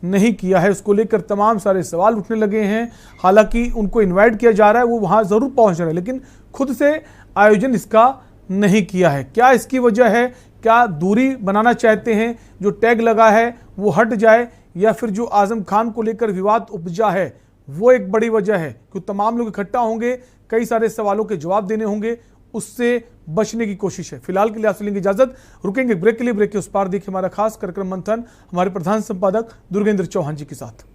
नहीं किया है, उसको लेकर तमाम सारे सवाल उठने लगे हैं। हालांकि उनको इन्वाइट किया जा रहा है, वो वहां जरूर पहुंच रहे हैं, लेकिन खुद से आयोजन इसका नहीं किया है। क्या इसकी वजह है? क्या दूरी बनाना चाहते हैं, जो टैग लगा है वो हट जाए, या फिर जो आजम खान को लेकर विवाद उपजा है वो एक बड़ी वजह है? क्योंकि तमाम लोग इकट्ठा होंगे, कई सारे सवालों के जवाब देने होंगे, उससे बचने की कोशिश है। फिलहाल के लिए आपसे लेंगे इजाजत, रुकेंगे ब्रेक के लिए। ब्रेक के उस पार देखिए हमारा खास कार्यक्रम मंथन हमारे प्रधान संपादक दुर्गेंद्र चौहान जी के साथ।